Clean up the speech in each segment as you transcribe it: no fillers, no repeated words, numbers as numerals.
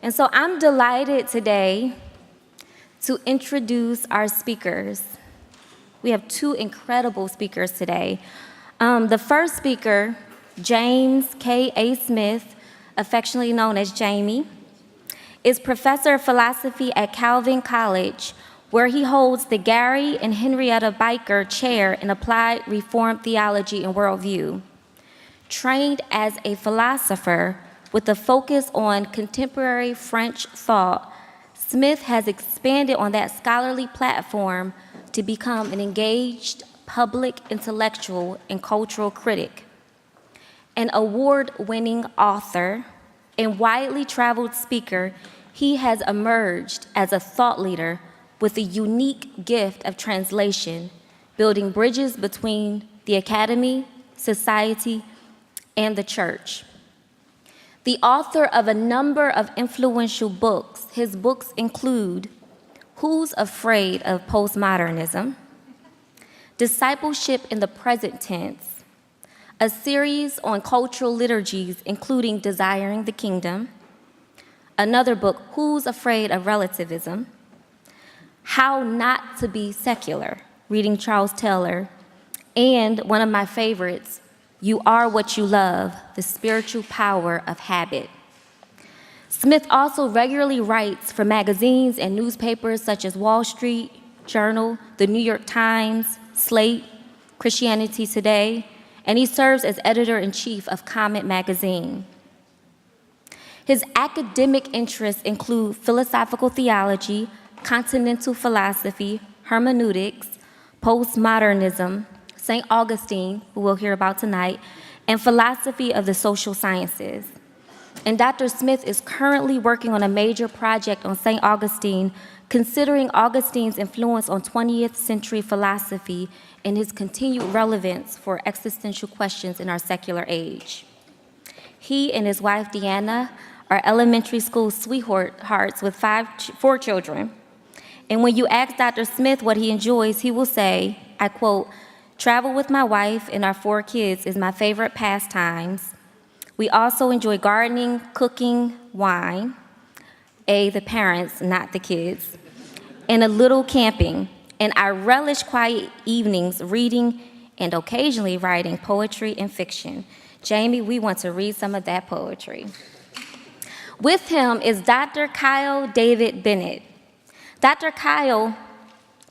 And so I'm delighted today to introduce our speakers. We have two incredible speakers today. The first speaker, James K.A. Smith, affectionately known as Jamie, is professor of philosophy at Calvin College, where he holds the Gary and Henrietta Byker Chair in Applied Reformed Theology and Worldview. Trained as a philosopher with a focus on contemporary French thought, Smith has expanded on that scholarly platform to become an engaged public intellectual and cultural critic. An award-winning author and widely traveled speaker, he has emerged as a thought leader with a unique gift of translation, building bridges between the academy, society, and the church. The author of a number of influential books, his books include Who's Afraid of Postmodernism?, Discipleship in the Present Tense, a series on cultural liturgies including Desiring the Kingdom, another book, Who's Afraid of Relativism?, How Not to Be Secular, reading Charles Taylor, and one of my favorites, You Are What You Love, The Spiritual Power of Habit. Smith also regularly writes for magazines and newspapers such as Wall Street Journal, The New York Times, Slate, Christianity Today, and he serves as editor-in-chief of Comment magazine. His academic interests include philosophical theology, continental philosophy, hermeneutics, postmodernism, St. Augustine, who we'll hear about tonight, and philosophy of the social sciences. And Dr. Smith is currently working on a major project on St. Augustine, considering Augustine's influence on 20th century philosophy and his continued relevance for existential questions in our secular age. He and his wife, Deanna, are elementary school sweethearts with four children. And when you ask Dr. Smith what he enjoys, he will say, I quote, "Travel with my wife and our four kids is my favorite pastimes. We also enjoy gardening, cooking, wine, the parents, not the kids, and a little camping. And I relish quiet evenings reading and occasionally writing poetry and fiction." Jamie, we want to read some of that poetry. With him is Dr. Kyle David Bennett. Dr. Kyle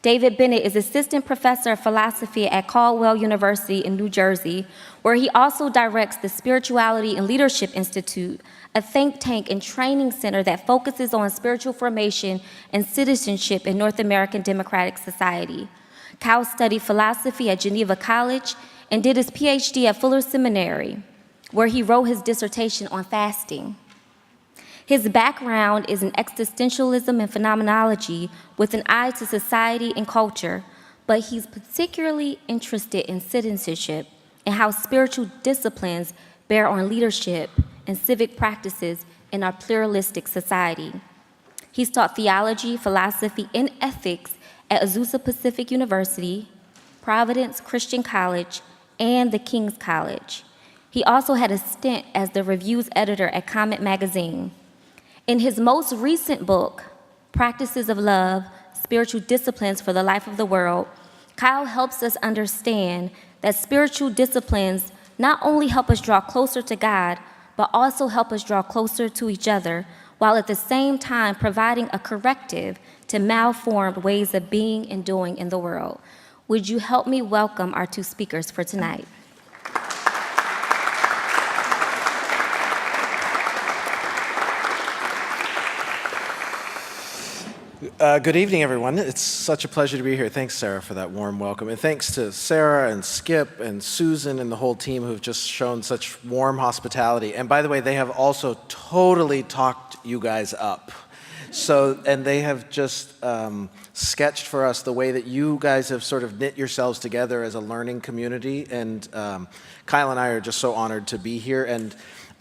David Bennett is assistant professor of philosophy at Caldwell University in New Jersey, where he also directs the Spirituality and Leadership Institute, a think tank and training center that focuses on spiritual formation and citizenship in North American democratic society. Kyle studied philosophy at Geneva College and did his PhD at Fuller Seminary, where he wrote his dissertation on fasting. His background is in existentialism and phenomenology with an eye to society and culture, but he's particularly interested in citizenship and how spiritual disciplines bear on leadership and civic practices in our pluralistic society. He's taught theology, philosophy, and ethics at Azusa Pacific University, Providence Christian College, and the King's College. He also had a stint as the reviews editor at Comment magazine. In his most recent book, Practices of Love, Spiritual Disciplines for the Life of the World, Kyle helps us understand that spiritual disciplines not only help us draw closer to God, but also help us draw closer to each other, while at the same time providing a corrective to malformed ways of being and doing in the world. Would you help me welcome our two speakers for tonight? Good evening, everyone. It's such a pleasure to be here. Thanks, Sarah, for that warm welcome. And thanks to Sarah and Skip and Susan and the whole team who've just shown such warm hospitality. And by the way, they have also totally talked you guys up. And they have just sketched for us the way that you guys have sort of knit yourselves together as a learning community. And Kyle and I are just so honored to be here. And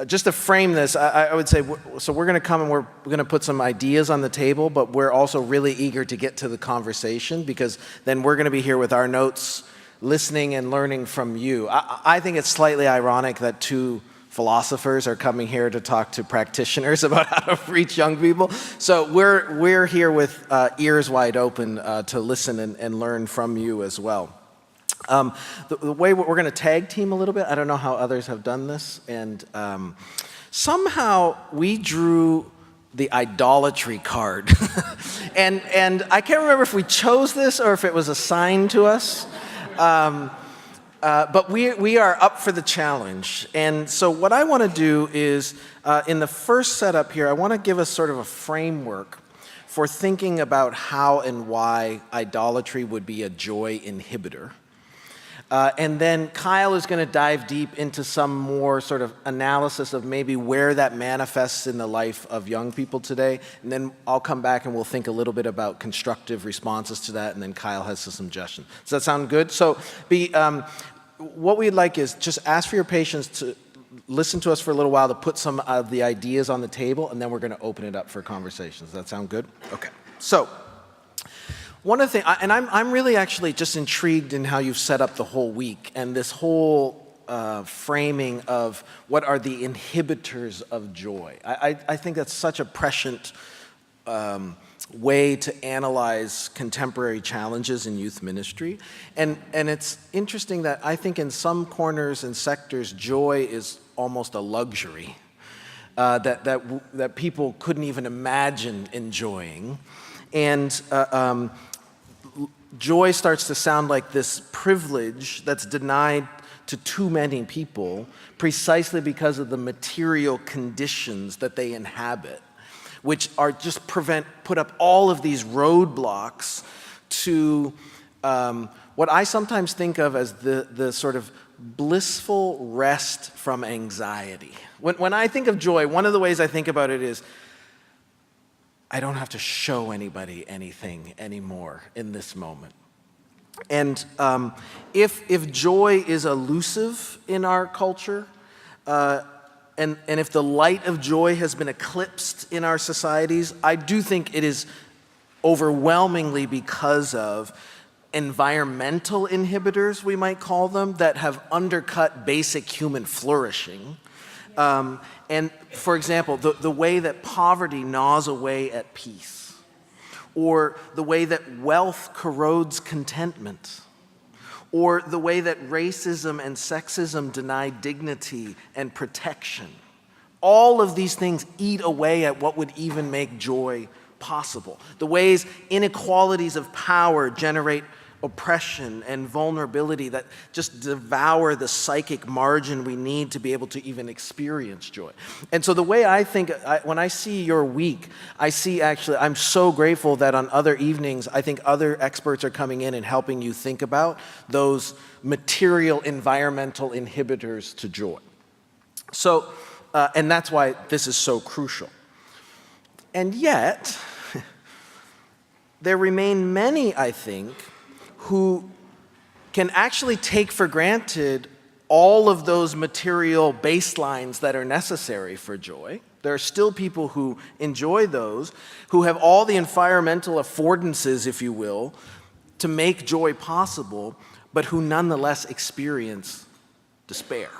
just to frame this, I would say, so we're going to come and we're going to put some ideas on the table, but we're also really eager to get to the conversation, because then we're going to be here with our notes, listening and learning from you. I think it's slightly ironic that two philosophers are coming here to talk to practitioners about how to reach young people. So we're here with ears wide open to listen and learn from you as well. The way we're going to tag team a little bit, I don't know how others have done this, and somehow we drew the idolatry card. and I can't remember if we chose this or if it was assigned to us. But we are up for the challenge. And so what I want to do is, in the first setup here, I want to give us sort of a framework for thinking about how and why idolatry would be a joy inhibitor. And then Kyle is going to dive deep into some more sort of analysis of maybe where that manifests in the life of young people today. And then I'll come back and we'll think a little bit about constructive responses to that. And then Kyle has some suggestions. Does that sound good? So what we'd like is just ask for your patience to listen to us for a little while to put some of the ideas on the table. And then we're going to open it up for conversations. Does that sound good? Okay. So one of the things, and I'm really actually just intrigued in how you've set up the whole week and this whole framing of what are the inhibitors of joy. I think that's such a prescient way to analyze contemporary challenges in youth ministry. And it's interesting that I think in some corners and sectors, joy is almost a luxury that people couldn't even imagine enjoying. And joy starts to sound like this privilege that's denied to too many people precisely because of the material conditions that they inhabit, which are just put up all of these roadblocks to what I sometimes think of as the sort of blissful rest from anxiety. When I think of joy, one of the ways I think about it is I don't have to show anybody anything anymore in this moment. And if joy is elusive in our culture, and if the light of joy has been eclipsed in our societies, I do think it is overwhelmingly because of environmental inhibitors, we might call them, that have undercut basic human flourishing. And for example, the way that poverty gnaws away at peace, or the way that wealth corrodes contentment, or the way that racism and sexism deny dignity and protection. All of these things eat away at what would even make joy possible. The ways inequalities of power generate oppression and vulnerability that just devour the psychic margin we need to be able to even experience joy. And so the way I think, when I see your week, I see actually, I'm so grateful that on other evenings, I think other experts are coming in and helping you think about those material environmental inhibitors to joy. So, and that's why this is so crucial. And yet, there remain many, I think, who can actually take for granted all of those material baselines that are necessary for joy. There are still people who enjoy those, who have all the environmental affordances, if you will, to make joy possible, but who nonetheless experience despair,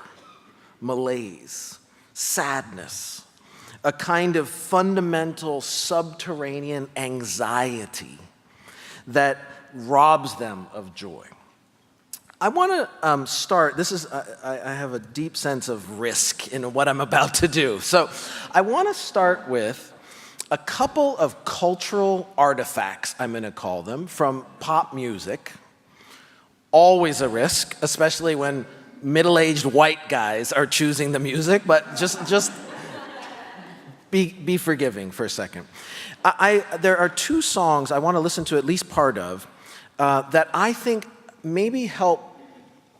malaise, sadness, a kind of fundamental subterranean anxiety that robs them of joy. I want to start, I have a deep sense of risk in what I'm about to do. So I want to start with a couple of cultural artifacts, I'm going to call them, from pop music. Always a risk, especially when middle-aged white guys are choosing the music, but just be forgiving for a second. There are two songs I want to listen to at least part of that I think maybe help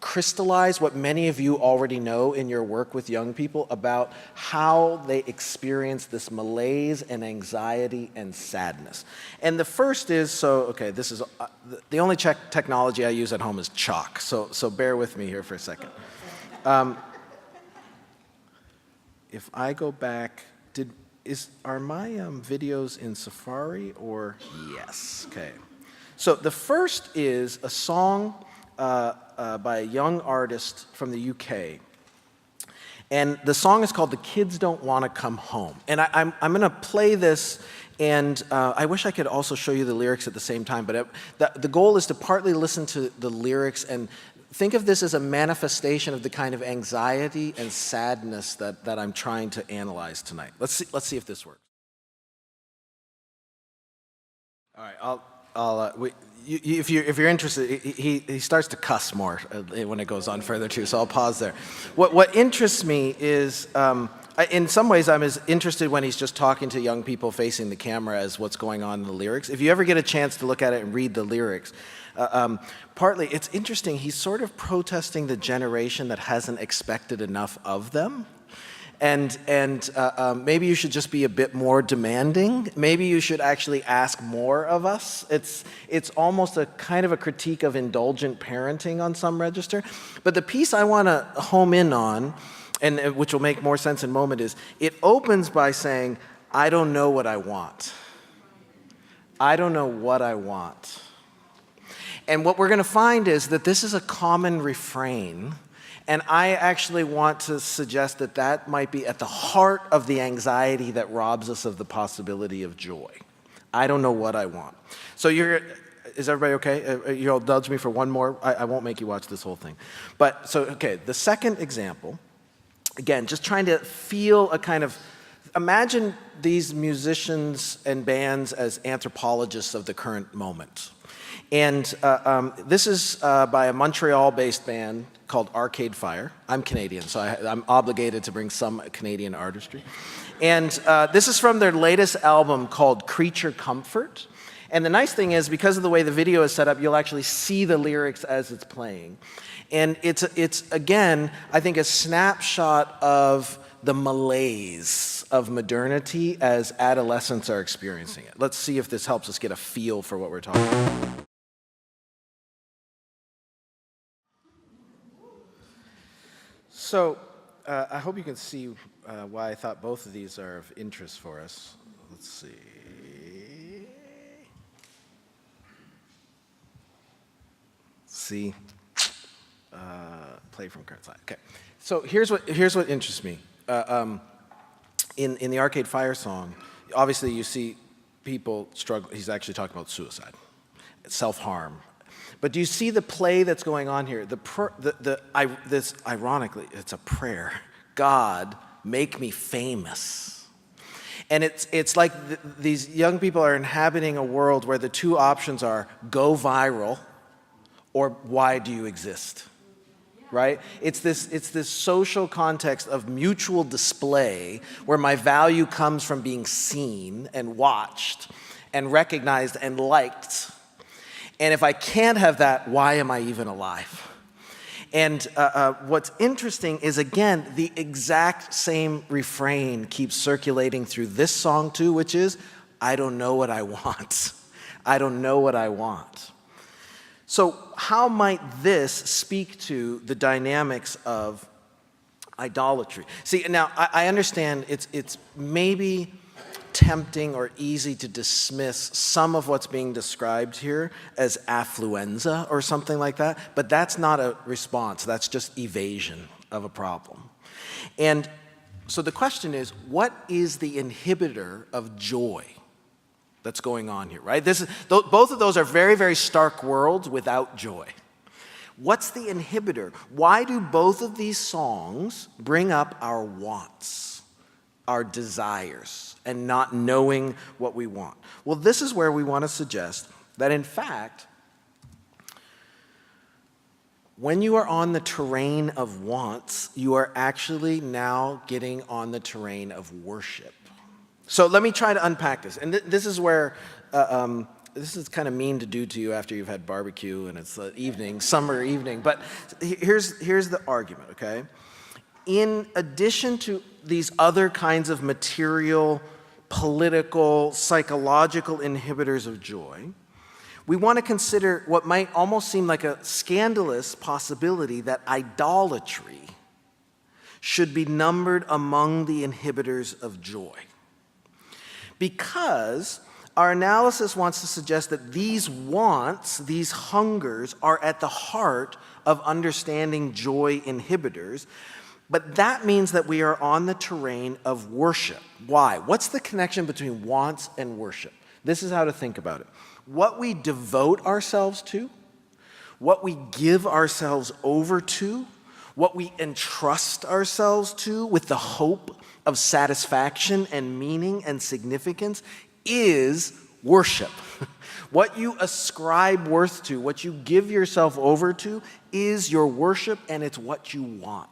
crystallize what many of you already know in your work with young people about how they experience this malaise and anxiety and sadness. And the first is, this is, the only technology I use at home is chalk, so bear with me here for a second. If I go back, are my videos in Safari or yes? Okay. So the first is a song by a young artist from the UK. And the song is called The Kids Don't Want to Come Home. And I'm going to play this, and I wish I could also show you the lyrics at the same time, but the goal is to partly listen to the lyrics and think of this as a manifestation of the kind of anxiety and sadness that I'm trying to analyze tonight. Let's see if this works. All right, if you're interested, he starts to cuss more when it goes on further too, so I'll pause there. What interests me is, in some ways, I'm as interested when he's just talking to young people facing the camera as what's going on in the lyrics. If you ever get a chance to look at it and read the lyrics, partly it's interesting, he's sort of protesting the generation that hasn't expected enough of them. And maybe you should just be a bit more demanding. Maybe you should actually ask more of us. It's almost a kind of a critique of indulgent parenting on some register. But the piece I want to home in on, and which will make more sense in a moment, is it opens by saying, I don't know what I want. I don't know what I want. And what we're going to find is that this is a common refrain. And I actually want to suggest that that might be at the heart of the anxiety that robs us of the possibility of joy. I don't know what I want. So is everybody okay? You'll indulge me for one more. I won't make you watch this whole thing. But, so, okay, the second example, again, just trying to feel a kind of, imagine these musicians and bands as anthropologists of the current moment. And this is by a Montreal-based band called Arcade Fire. I'm Canadian, so I'm obligated to bring some Canadian artistry. And this is from their latest album called Creature Comfort. And the nice thing is, because of the way the video is set up, you'll actually see the lyrics as it's playing. And it's again, I think, a snapshot of the malaise of modernity as adolescents are experiencing it. Let's see if this helps us get a feel for what we're talking about. So, I hope you can see why I thought both of these are of interest for us. Let's see. Play from current slide. Okay. So here's what interests me. In the Arcade Fire song, obviously you see people struggle. He's actually talking about suicide, self-harm. But do you see the play that's going on here? This ironically, it's a prayer. God, make me famous. And it's like these young people are inhabiting a world where the two options are go viral or why do you exist? Right? It's this social context of mutual display where my value comes from being seen and watched and recognized and liked. And if I can't have that, why am I even alive? And what's interesting is, again, the exact same refrain keeps circulating through this song too, which is, I don't know what I want. I don't know what I want. So how might this speak to the dynamics of idolatry? See, now I understand it's maybe tempting or easy to dismiss some of what's being described here as affluenza or something like that, but that's not a response. That's just evasion of a problem. And so the question is, what is the inhibitor of joy that's going on here, right? Both of those are very, very stark worlds without joy. What's the inhibitor? Why do both of these songs bring up our wants, our desires, and not knowing what we want? Well, this is where we want to suggest that, in fact, when you are on the terrain of wants, you are actually now getting on the terrain of worship. So let me try to unpack this. And this is where, this is kind of mean to do to you after you've had barbecue and it's evening, summer evening. But here's the argument, okay? In addition to these other kinds of material, political, psychological inhibitors of joy, we want to consider what might almost seem like a scandalous possibility that idolatry should be numbered among the inhibitors of joy. Because our analysis wants to suggest that these wants, these hungers, are at the heart of understanding joy inhibitors. But that means that we are on the terrain of worship. Why? What's the connection between wants and worship? This is how to think about it. What we devote ourselves to, what we give ourselves over to, what we entrust ourselves to with the hope of satisfaction and meaning and significance is worship. What you ascribe worth to, what you give yourself over to, is your worship, and it's what you want.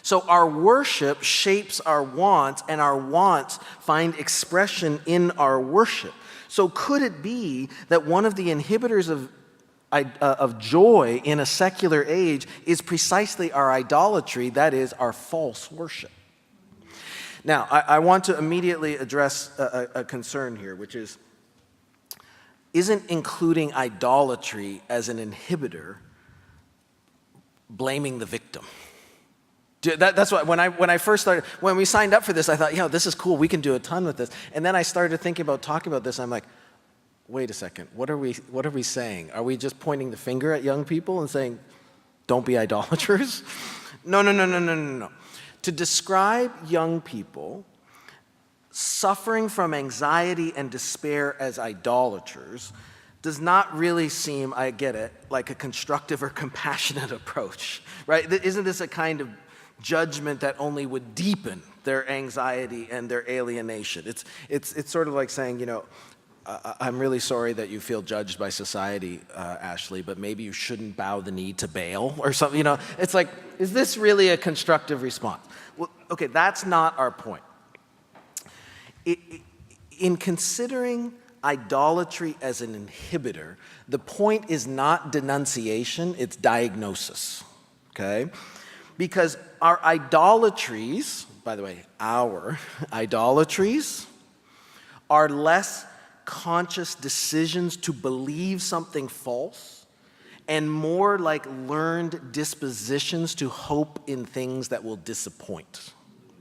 So our worship shapes our wants, and our wants find expression in our worship. So could it be that one of the inhibitors of joy in a secular age is precisely our idolatry, that is, our false worship? Now, I want to immediately address a concern here, which is, isn't including idolatry as an inhibitor blaming the victim? That's why when we signed up for this, I thought, this is cool, we can do a ton with this. And then I started thinking about talking about this, I'm like, wait a second, what are we saying? Are we just pointing the finger at young people and saying, don't be idolaters? No. To describe young people suffering from anxiety and despair as idolaters does not really seem, I get it, like a constructive or compassionate approach, right? Isn't this a kind of judgment that only would deepen their anxiety and their alienation? It's sort of like saying, I'm really sorry that you feel judged by society, Ashley, but maybe you shouldn't bow the knee to Baal or something. It's like, is this really a constructive response? Well, okay, that's not our point. In considering idolatry as an inhibitor, the point is not denunciation, it's diagnosis, okay? Because our idolatries, by the way, our idolatries are less conscious decisions to believe something false and more like learned dispositions to hope in things that will disappoint.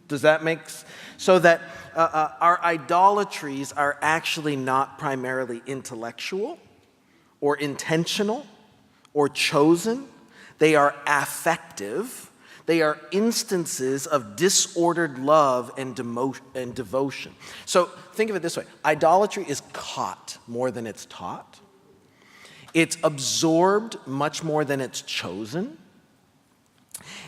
Does that make sense? So that our idolatries are actually not primarily intellectual or intentional or chosen. They are affective. They are instances of disordered love and devotion. So think of it this way. Idolatry is caught more than it's taught. It's absorbed much more than it's chosen.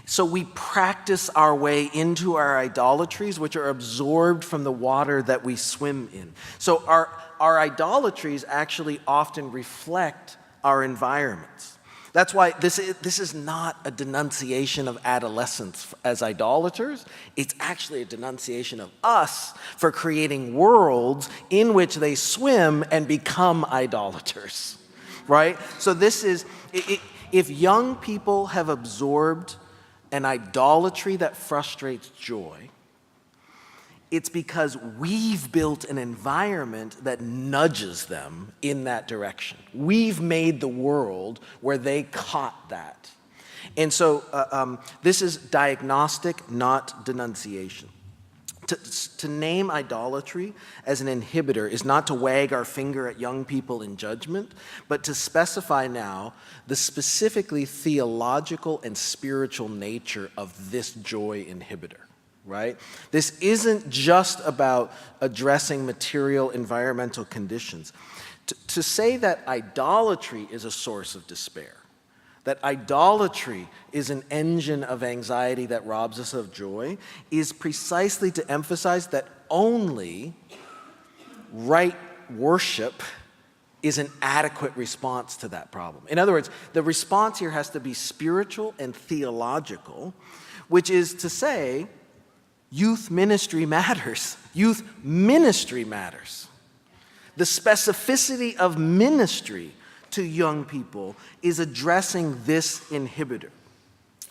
So we practice our way into our idolatries, which are absorbed from the water that we swim in. So our idolatries actually often reflect our environments. That's why this is not a denunciation of adolescents as idolaters. It's actually a denunciation of us for creating worlds in which they swim and become idolaters, right? So this is, if young people have absorbed an idolatry that frustrates joy, it's because we've built an environment that nudges them in that direction. We've made the world where they caught that. And so this is diagnostic, not denunciation. To name idolatry as an inhibitor is not to wag our finger at young people in judgment, but to specify now the specifically theological and spiritual nature of this joy inhibitor. Right? This isn't just about addressing material environmental conditions. To say that idolatry is a source of despair, that idolatry is an engine of anxiety that robs us of joy, is precisely to emphasize that only right worship is an adequate response to that problem. In other words, the response here has to be spiritual and theological, which is to say, youth ministry matters. Youth ministry matters. The specificity of ministry to young people is addressing this inhibitor.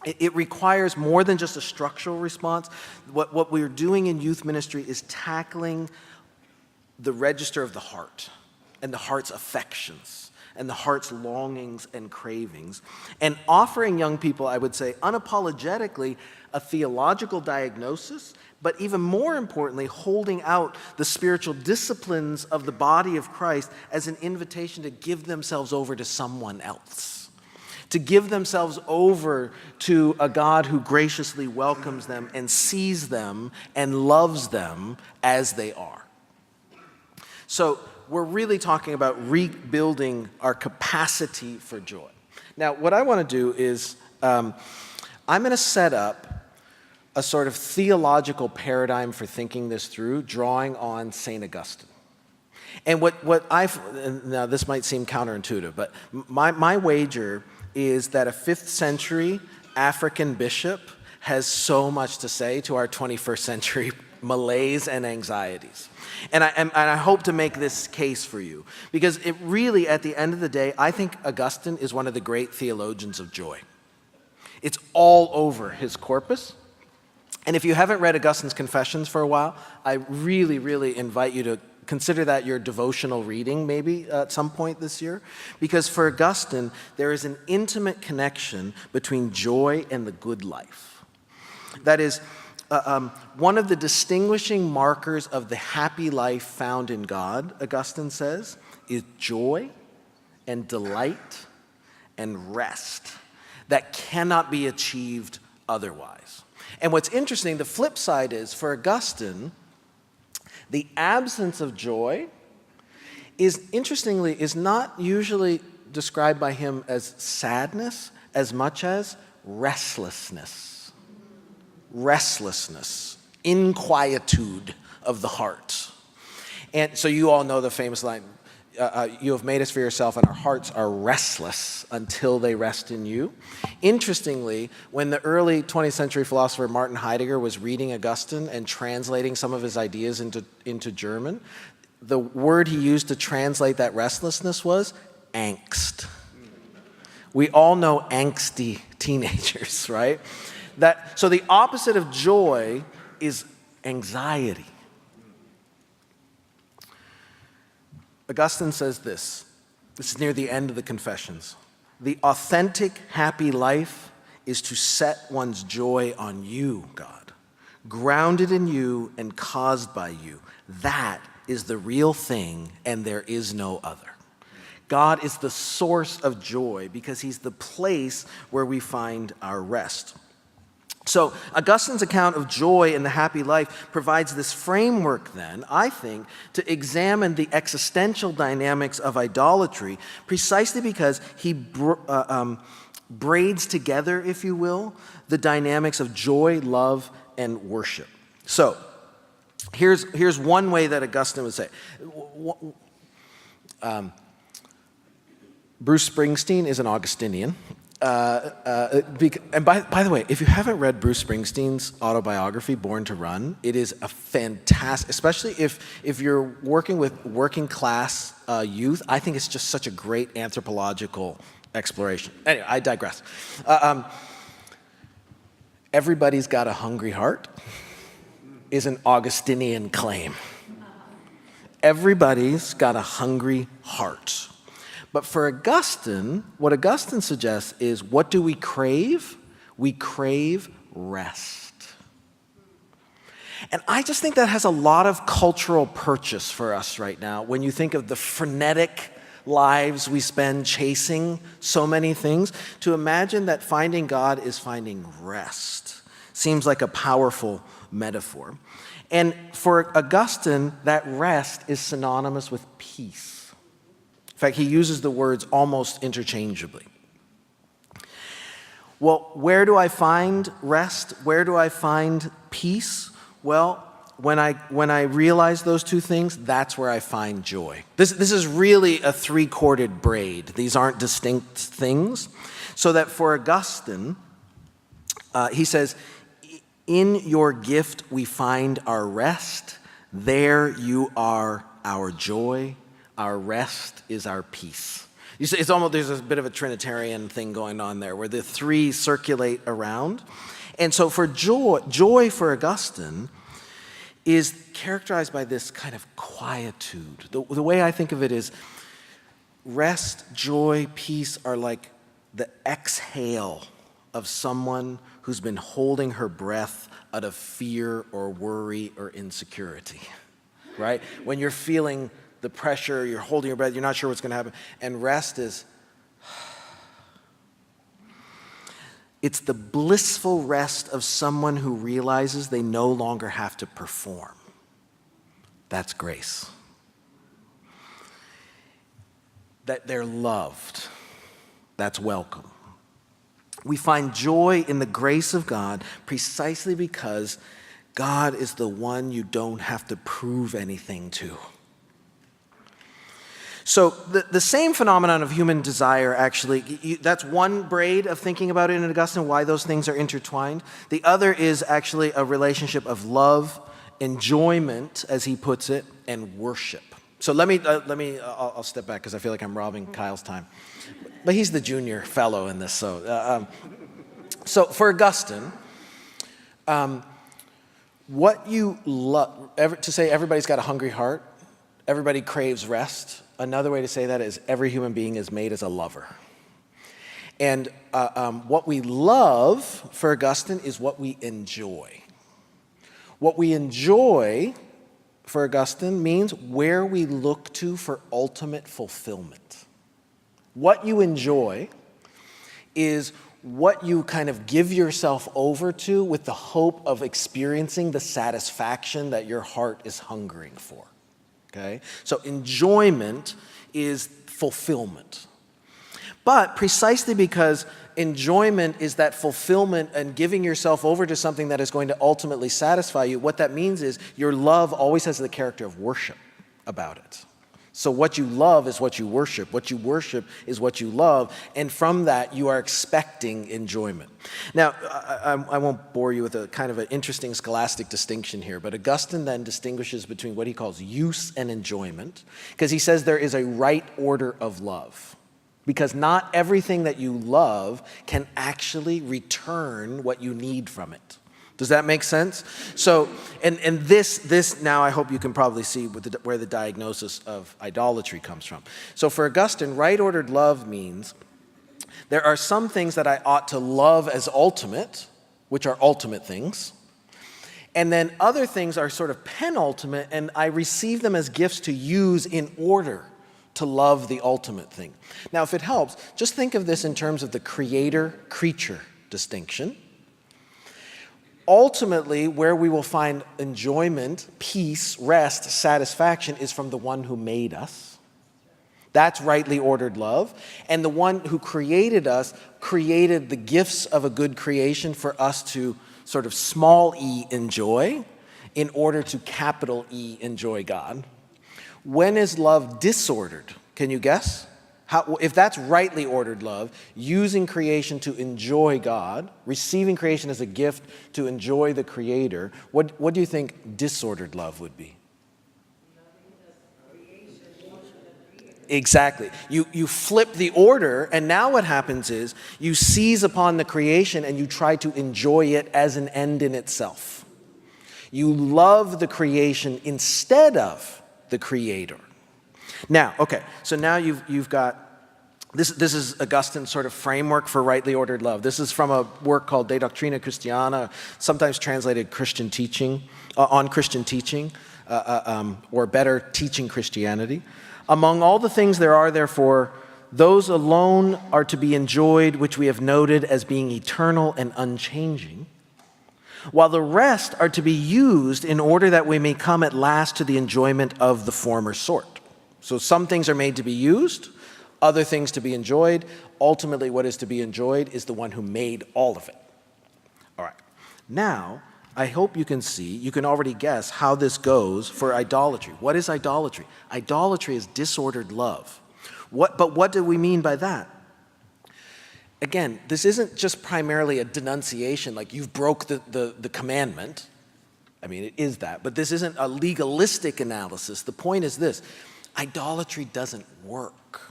It requires more than just a structural response. What we're doing in youth ministry is tackling the register of the heart and the heart's affections and the heart's longings and cravings, and offering young people, I would say, unapologetically, a theological diagnosis, but even more importantly, holding out the spiritual disciplines of the body of Christ as an invitation to give themselves over to someone else, to give themselves over to a God who graciously welcomes them and sees them and loves them as they are. So we're really talking about rebuilding our capacity for joy. Now, what I want to do is I'm going to set up a sort of theological paradigm for thinking this through, drawing on St. Augustine. And now this might seem counterintuitive, but my wager is that a 5th century African bishop has so much to say to our 21st century malaise and anxieties. And I hope to make this case for you, because it really, at the end of the day, I think Augustine is one of the great theologians of joy. It's all over his corpus. And if you haven't read Augustine's Confessions for a while, I really, really invite you to consider that your devotional reading maybe at some point this year. Because for Augustine, there is an intimate connection between joy and the good life. That is, one of the distinguishing markers of the happy life found in God, Augustine says, is joy and delight and rest that cannot be achieved otherwise. And what's interesting, the flip side is, for Augustine, the absence of joy is not usually described by him as sadness as much as restlessness, inquietude of the heart. And so you all know the famous line, you have made us for yourself, and our hearts are restless until they rest in you. Interestingly, when the early 20th century philosopher Martin Heidegger was reading Augustine and translating some of his ideas into German, the word he used to translate that restlessness was angst. We all know angsty teenagers, right? So the opposite of joy is anxiety. Augustine says this is near the end of the Confessions. The authentic, happy life is to set one's joy on you, God, grounded in you and caused by you. That is the real thing, and there is no other. God is the source of joy because he's the place where we find our rest. So Augustine's account of joy in the happy life provides this framework then, I think, to examine the existential dynamics of idolatry, precisely because he braids together, if you will, the dynamics of joy, love, and worship. So here's one way that Augustine would say. Bruce Springsteen is an Augustinian. And by the way, if you haven't read Bruce Springsteen's autobiography, Born to Run, it is a fantastic, especially if you're working with working class youth, I think it's just such a great anthropological exploration. Anyway, I digress. Everybody's got a hungry heart is an Augustinian claim. Everybody's got a hungry heart. But for Augustine, what Augustine suggests is, what do we crave? We crave rest. And I just think that has a lot of cultural purchase for us right now when you think of the frenetic lives we spend chasing so many things. To imagine that finding God is finding rest seems like a powerful metaphor. And for Augustine, that rest is synonymous with peace. In fact, he uses the words almost interchangeably. Well, where do I find rest? Where do I find peace? Well, when I realize those two things, that's where I find joy. This is really a three-chorded braid. These aren't distinct things. So that for Augustine, he says, in your gift we find our rest. There you are our joy. Our rest is our peace. You see, it's almost, there's a bit of a Trinitarian thing going on there where the three circulate around. And so for joy for Augustine is characterized by this kind of quietude. The way I think of it is rest, joy, peace are like the exhale of someone who's been holding her breath out of fear or worry or insecurity, right? When you're feeling the pressure, you're holding your breath, you're not sure what's going to happen. And rest is, It's the blissful rest of someone who realizes they no longer have to perform. That's grace. That they're loved. That's welcome. We find joy in the grace of God precisely because God is the one you don't have to prove anything to. So the same phenomenon of human desire, actually, that's one braid of thinking about it in Augustine, why those things are intertwined. The other is actually a relationship of love, enjoyment, as he puts it, and worship. So I'll step back because I feel like I'm robbing Kyle's time. But he's the junior fellow in this. So for Augustine, what you love, to say everybody's got a hungry heart, everybody craves rest. Another way to say that is every human being is made as a lover. And what we love, for Augustine, is what we enjoy. What we enjoy, for Augustine, means where we look to for ultimate fulfillment. What you enjoy is what you kind of give yourself over to with the hope of experiencing the satisfaction that your heart is hungering for. Okay? So enjoyment is fulfillment. But precisely because enjoyment is that fulfillment and giving yourself over to something that is going to ultimately satisfy you, what that means is your love always has the character of worship about it. So what you love is what you worship. What you worship is what you love. And from that, you are expecting enjoyment. Now, I won't bore you with a kind of an interesting scholastic distinction here, but Augustine then distinguishes between what he calls use and enjoyment, because he says there is a right order of love. Because not everything that you love can actually return what you need from it. Does that make sense? So, and this now I hope you can probably see where the diagnosis of idolatry comes from. So for Augustine, right-ordered love means there are some things that I ought to love as ultimate, which are ultimate things, and then other things are sort of penultimate, and I receive them as gifts to use in order to love the ultimate thing. Now, if it helps, just think of this in terms of the creator-creature distinction. Ultimately, where we will find enjoyment, peace, rest, satisfaction is from the one who made us. That's rightly ordered love. And the one who created us created the gifts of a good creation for us to sort of small e enjoy in order to capital E enjoy God. When is love disordered? Can you guess? If that's rightly ordered love, using creation to enjoy God, receiving creation as a gift to enjoy the Creator, what do you think disordered love would be? Exactly. You flip the order, and now what happens is you seize upon the creation and you try to enjoy it as an end in itself. You love the creation instead of the Creator. Now, okay, so now you've got, this is Augustine's sort of framework for rightly ordered love. This is from a work called De Doctrina Christiana, sometimes translated Christian teaching, on Christian teaching, or better, teaching Christianity. Among all the things there are, therefore, those alone are to be enjoyed which we have noted as being eternal and unchanging, while the rest are to be used in order that we may come at last to the enjoyment of the former sort. So some things are made to be used, other things to be enjoyed. Ultimately, what is to be enjoyed is the one who made all of it. All right. Now, I hope you can see, you can already guess how this goes for idolatry. What is idolatry? Idolatry is disordered love. But what do we mean by that? Again, this isn't just primarily a denunciation, like you've broke the commandment. I mean, it is that. But this isn't a legalistic analysis. The point is this. Idolatry doesn't work.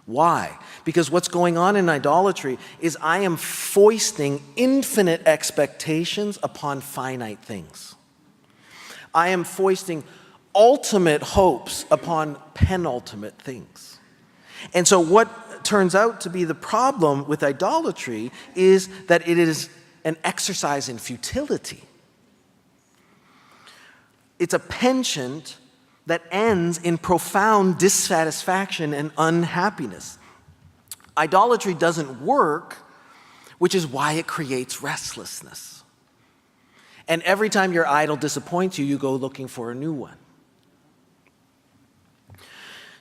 Why? Because what's going on in idolatry is I am foisting infinite expectations upon finite things. I am foisting ultimate hopes upon penultimate things. And so what turns out to be the problem with idolatry is that it is an exercise in futility. It's a penchant that ends in profound dissatisfaction and unhappiness. Idolatry doesn't work which is why it creates restlessness. And every time your idol disappoints you, you go looking for a new one.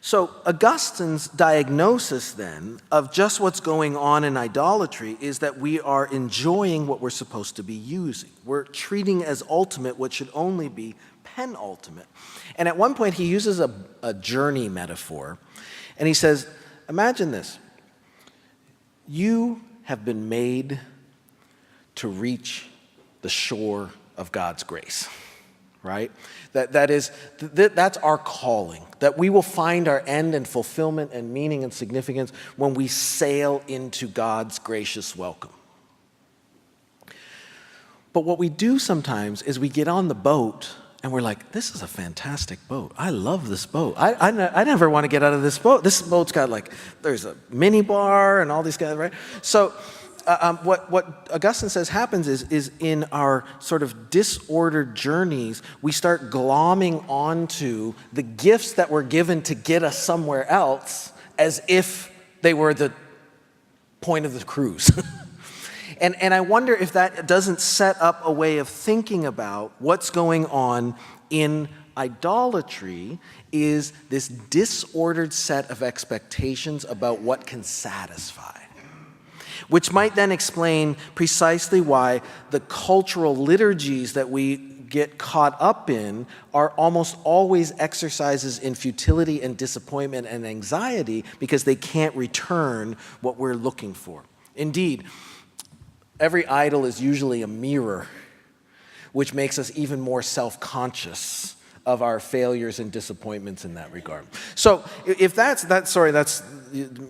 So Augustine's diagnosis then of just what's going on in idolatry is that we are enjoying what we're supposed to be using. We're treating as ultimate what should only be penultimate. And at one point he uses a journey metaphor, and he says, imagine this. You have been made to reach the shore of God's grace. Right? That's our calling, that we will find our end and fulfillment and meaning and significance when we sail into God's gracious welcome. But what we do sometimes is we get on the boat and we're like, this is a fantastic boat. I love this boat. I never want to get out of this boat. This boat's got there's a mini bar and all these guys, right? So what Augustine says happens is in our sort of disordered journeys, we start glomming onto the gifts that were given to get us somewhere else as if they were the point of the cruise. And I wonder if that doesn't set up a way of thinking about what's going on in idolatry is this disordered set of expectations about what can satisfy. Which might then explain precisely why the cultural liturgies that we get caught up in are almost always exercises in futility and disappointment and anxiety because they can't return what we're looking for. Indeed, every idol is usually a mirror, which makes us even more self-conscious of our failures and disappointments in that regard. So if that's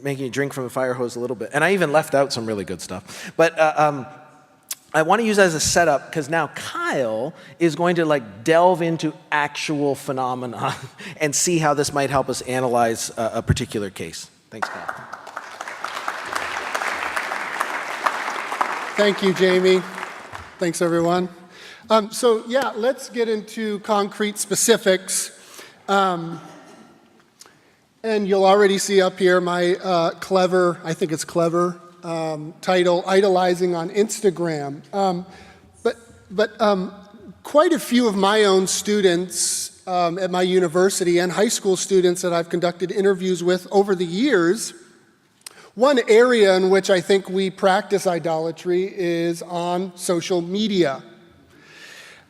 making you drink from a fire hose a little bit. And I even left out some really good stuff. But I want to use that as a setup because now Kyle is going to delve into actual phenomena and see how this might help us analyze a particular case. Thanks, Kyle. Thank you, Jamie. Thanks, everyone. Let's get into concrete specifics. And you'll already see up here my clever title, Idolizing on Instagram. But quite a few of my own students at my university and high school students that I've conducted interviews with over the years, one area in which I think we practice idolatry is on social media.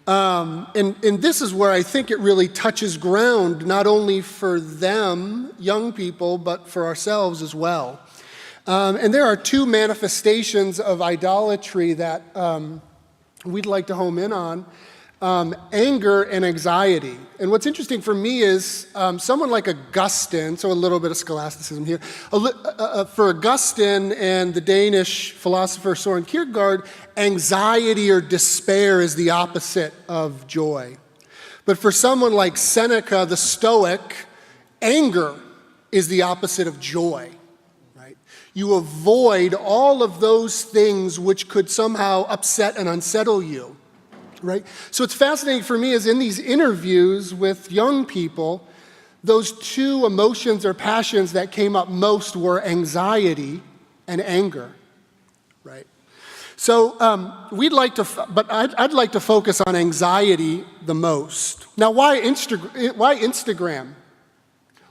And this is where I think it really touches ground, not only for them, young people, but for ourselves as well. And there are two manifestations of idolatry that we'd like to home in on, anger and anxiety. And what's interesting for me is someone like Augustine, so a little bit of scholasticism here. For Augustine and the Danish philosopher Søren Kierkegaard, anxiety or despair is the opposite of joy. But for someone like Seneca, the Stoic, anger is the opposite of joy. Right? You avoid all of those things which could somehow upset and unsettle you. Right? So what's fascinating for me is in these interviews with young people, those two emotions or passions that came up most were anxiety and anger. Right? So I'd like to focus on anxiety the most. Now, why Instagram?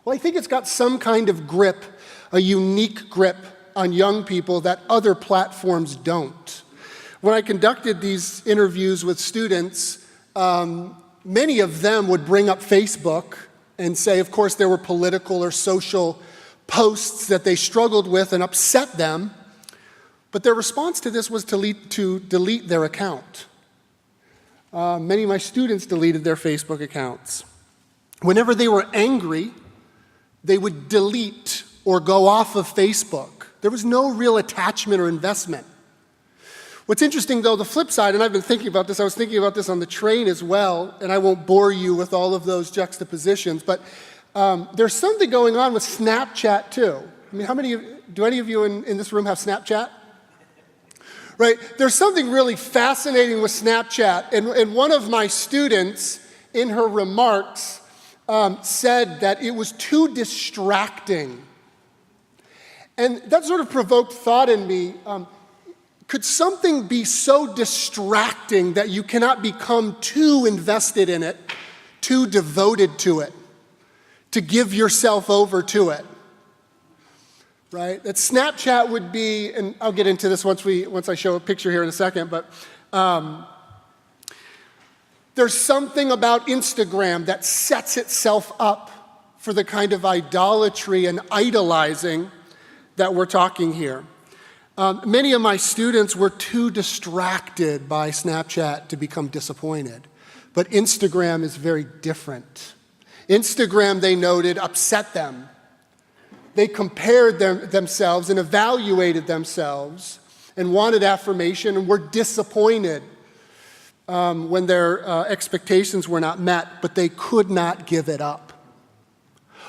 Well, I think it's got some kind of grip, a unique grip on young people that other platforms don't. When I conducted these interviews with students, many of them would bring up Facebook and say, of course, there were political or social posts that they struggled with and upset them, but their response to this was to delete their account. Many of my students deleted their Facebook accounts. Whenever they were angry, they would delete or go off of Facebook. There was no real attachment or investment. What's interesting, though, the flip side, and I've been thinking about this, I was thinking about this on the train as well, and I won't bore you with all of those juxtapositions, but there's something going on with Snapchat, too. I mean, do any of you in this room have Snapchat? Right? There's something really fascinating with Snapchat, and one of my students, in her remarks, said that it was too distracting. And that sort of provoked thought in me. Could something be so distracting that you cannot become too invested in it, too devoted to it, to give yourself over to it? Right? That Snapchat would be, and I'll get into this once I show a picture here in a second, but there's something about Instagram that sets itself up for the kind of idolatry and idolizing that we're talking here. Many of my students were too distracted by Snapchat to become disappointed, but Instagram is very different. Instagram, they noted, upset them. They compared themselves and evaluated themselves and wanted affirmation and were disappointed when their expectations were not met, but they could not give it up.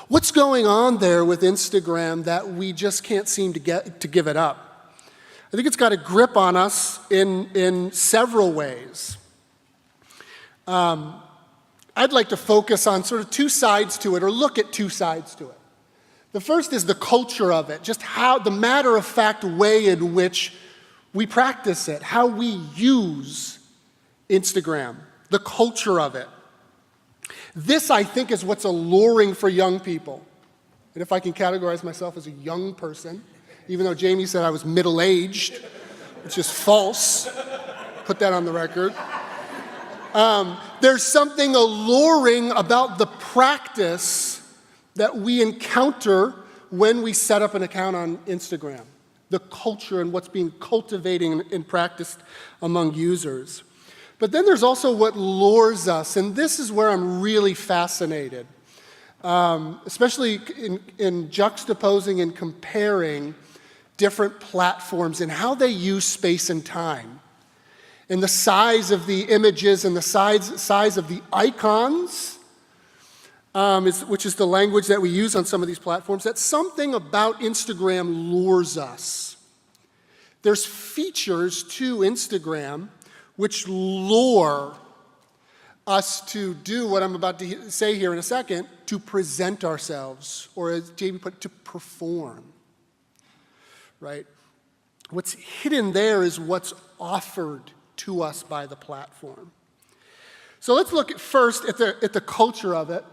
What's going on there with Instagram that we just can't seem to give it up? I think it's got a grip on us in several ways. I'd like to focus on sort of two sides to it, or look at two sides to it. The first is the culture of it, just how the matter-of-fact way in which we practice it, how we use Instagram, the culture of it. This, I think, is what's alluring for young people. And if I can categorize myself as a young person, even though Jamie said I was middle-aged, which is false, put that on the record. There's something alluring about the practice that we encounter when we set up an account on Instagram, the culture and what's being cultivated and practiced among users. But then there's also what lures us, and this is where I'm really fascinated, especially in juxtaposing and comparing different platforms and how they use space and time, and the size of the images and the size of the icons, which is the language that we use on some of these platforms, that something about Instagram lures us. There's features to Instagram which lure us to do what I'm about to say here in a second, to present ourselves, or as Jamie put it, to perform, right? What's hidden there is what's offered to us by the platform. So let's look first at the culture of it,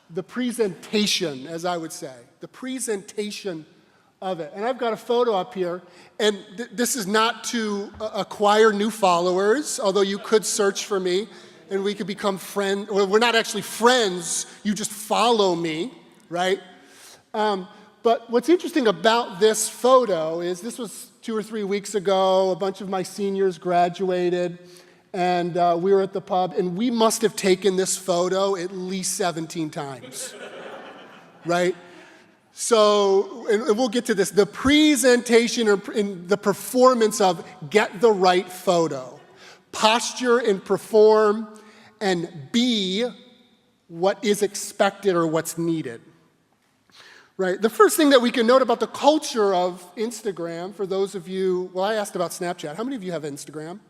the presentation, as I would say, the presentation of it. And I've got a photo up here, and this is not to acquire new followers, although you could search for me and we could become friends. Well, we're not actually friends, you just follow me, right? But what's interesting about this photo is this was 2 or 3 weeks ago. A bunch of my seniors graduated, and we were at the pub, and we must have taken this photo at least 17 times, right? So, and we'll get to this, the presentation or the performance of get the right photo. Posture and perform, and be what is expected or what's needed. Right? The first thing that we can note about the culture of Instagram, for those of you, well, I asked about Snapchat. How many of you have Instagram?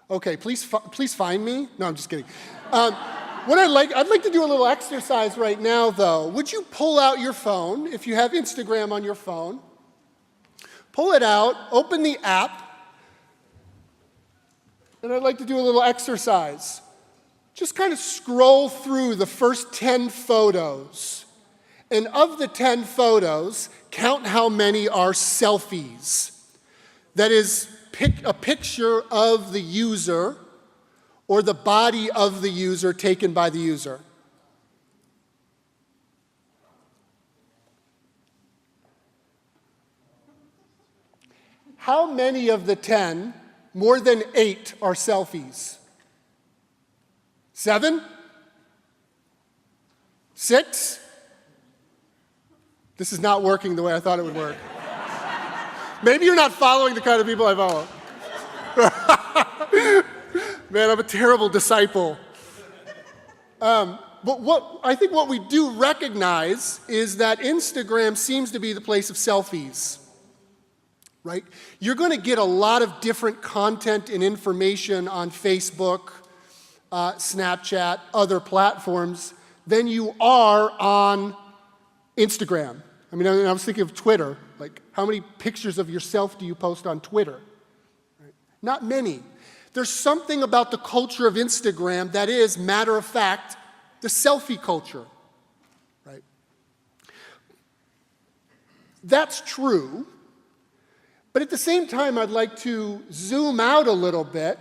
Okay, please find me. No, I'm just kidding. I'd like to do a little exercise right now, though. Would you pull out your phone, if you have Instagram on your phone? Pull it out, open the app, and I'd like to do a little exercise. Just kind of scroll through the first 10 photos. And of the 10 photos, count how many are selfies. That is, pick a picture of the user or the body of the user taken by the user. How many of the 10, more than 8, are selfies? 7? 6? This is not working the way I thought it would work. Maybe you're not following the kind of people I follow. Man, I'm a terrible disciple. But I think what we do recognize is that Instagram seems to be the place of selfies, right? You're going to get a lot of different content and information on Facebook, Snapchat, other platforms than you are on Instagram. I was thinking of Twitter. Like, how many pictures of yourself do you post on Twitter? Right? Not many. There's something about the culture of Instagram that is, matter of fact, the selfie culture, right? That's true, but at the same time, I'd like to zoom out a little bit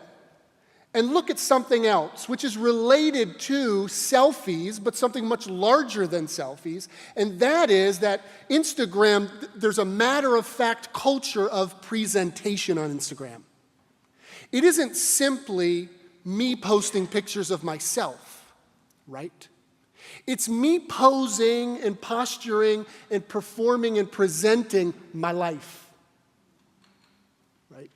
and look at something else, which is related to selfies, but something much larger than selfies, and that is that Instagram, there's a matter-of-fact culture of presentation on Instagram. It isn't simply me posting pictures of myself, right? It's me posing and posturing and performing and presenting my life, right?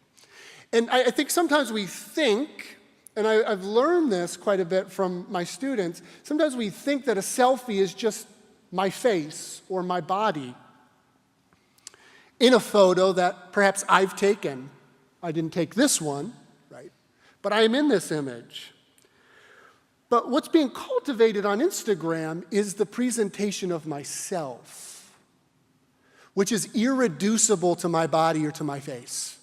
And I think sometimes we think, and I've learned this quite a bit from my students, sometimes we think that a selfie is just my face or my body in a photo that perhaps I've taken. I didn't take this one, right? But I am in this image. But what's being cultivated on Instagram is the presentation of myself, which is irreducible to my body or to my face,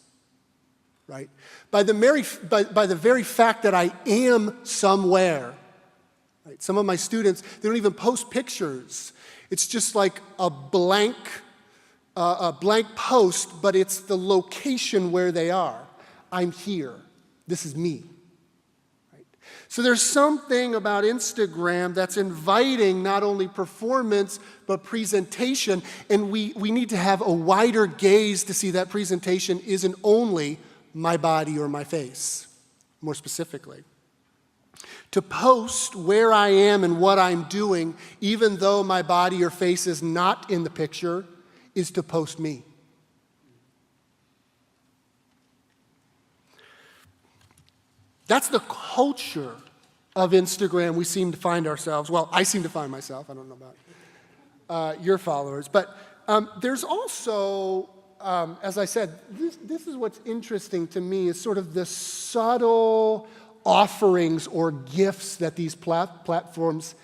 right? By the very fact that I am somewhere, right? Some of my students, they don't even post pictures. It's just like a blank post, but it's the location where they are. I'm here. This is me. So there's something about Instagram that's inviting not only performance, but presentation, and we need to have a wider gaze to see that presentation isn't only my body or my face, more specifically. To post where I am and what I'm doing, even though my body or face is not in the picture, is to post me. That's the culture of Instagram we seem to find ourselves. Well, I seem to find myself. I don't know about your followers. But there's also, as I said, this is what's interesting to me, is sort of the subtle offerings or gifts that these platforms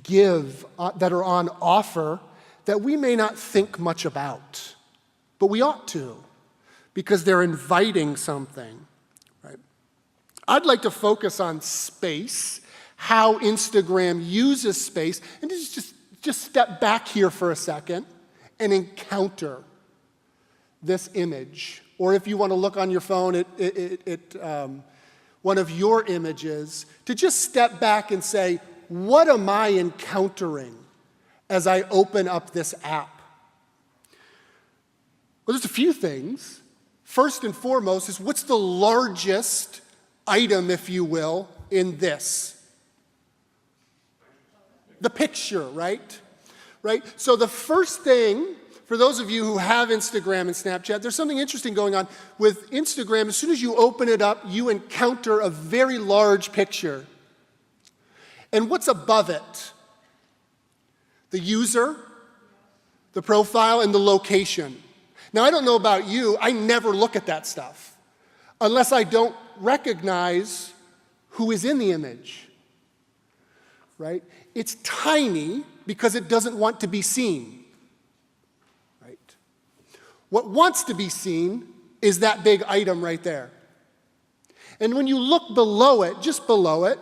give that are on offer that we may not think much about. But we ought to, because they're inviting something. I'd like to focus on space, how Instagram uses space, and just step back here for a second and encounter this image. Or if you want to look on your phone at one of your images, to just step back and say, what am I encountering as I open up this app? Well, there's a few things. First and foremost is, what's the largest item, if you will, in this? The picture, right? Right? So the first thing, for those of you who have Instagram and Snapchat, there's something interesting going on with Instagram. As soon as you open it up, you encounter a very large picture. And what's above it? The user, the profile, and the location. Now, I don't know about you, I never look at that stuff unless I don't recognize who is in the image, right? It's tiny because it doesn't want to be seen, right? What wants to be seen is that big item right there. And when you look below it, just below it,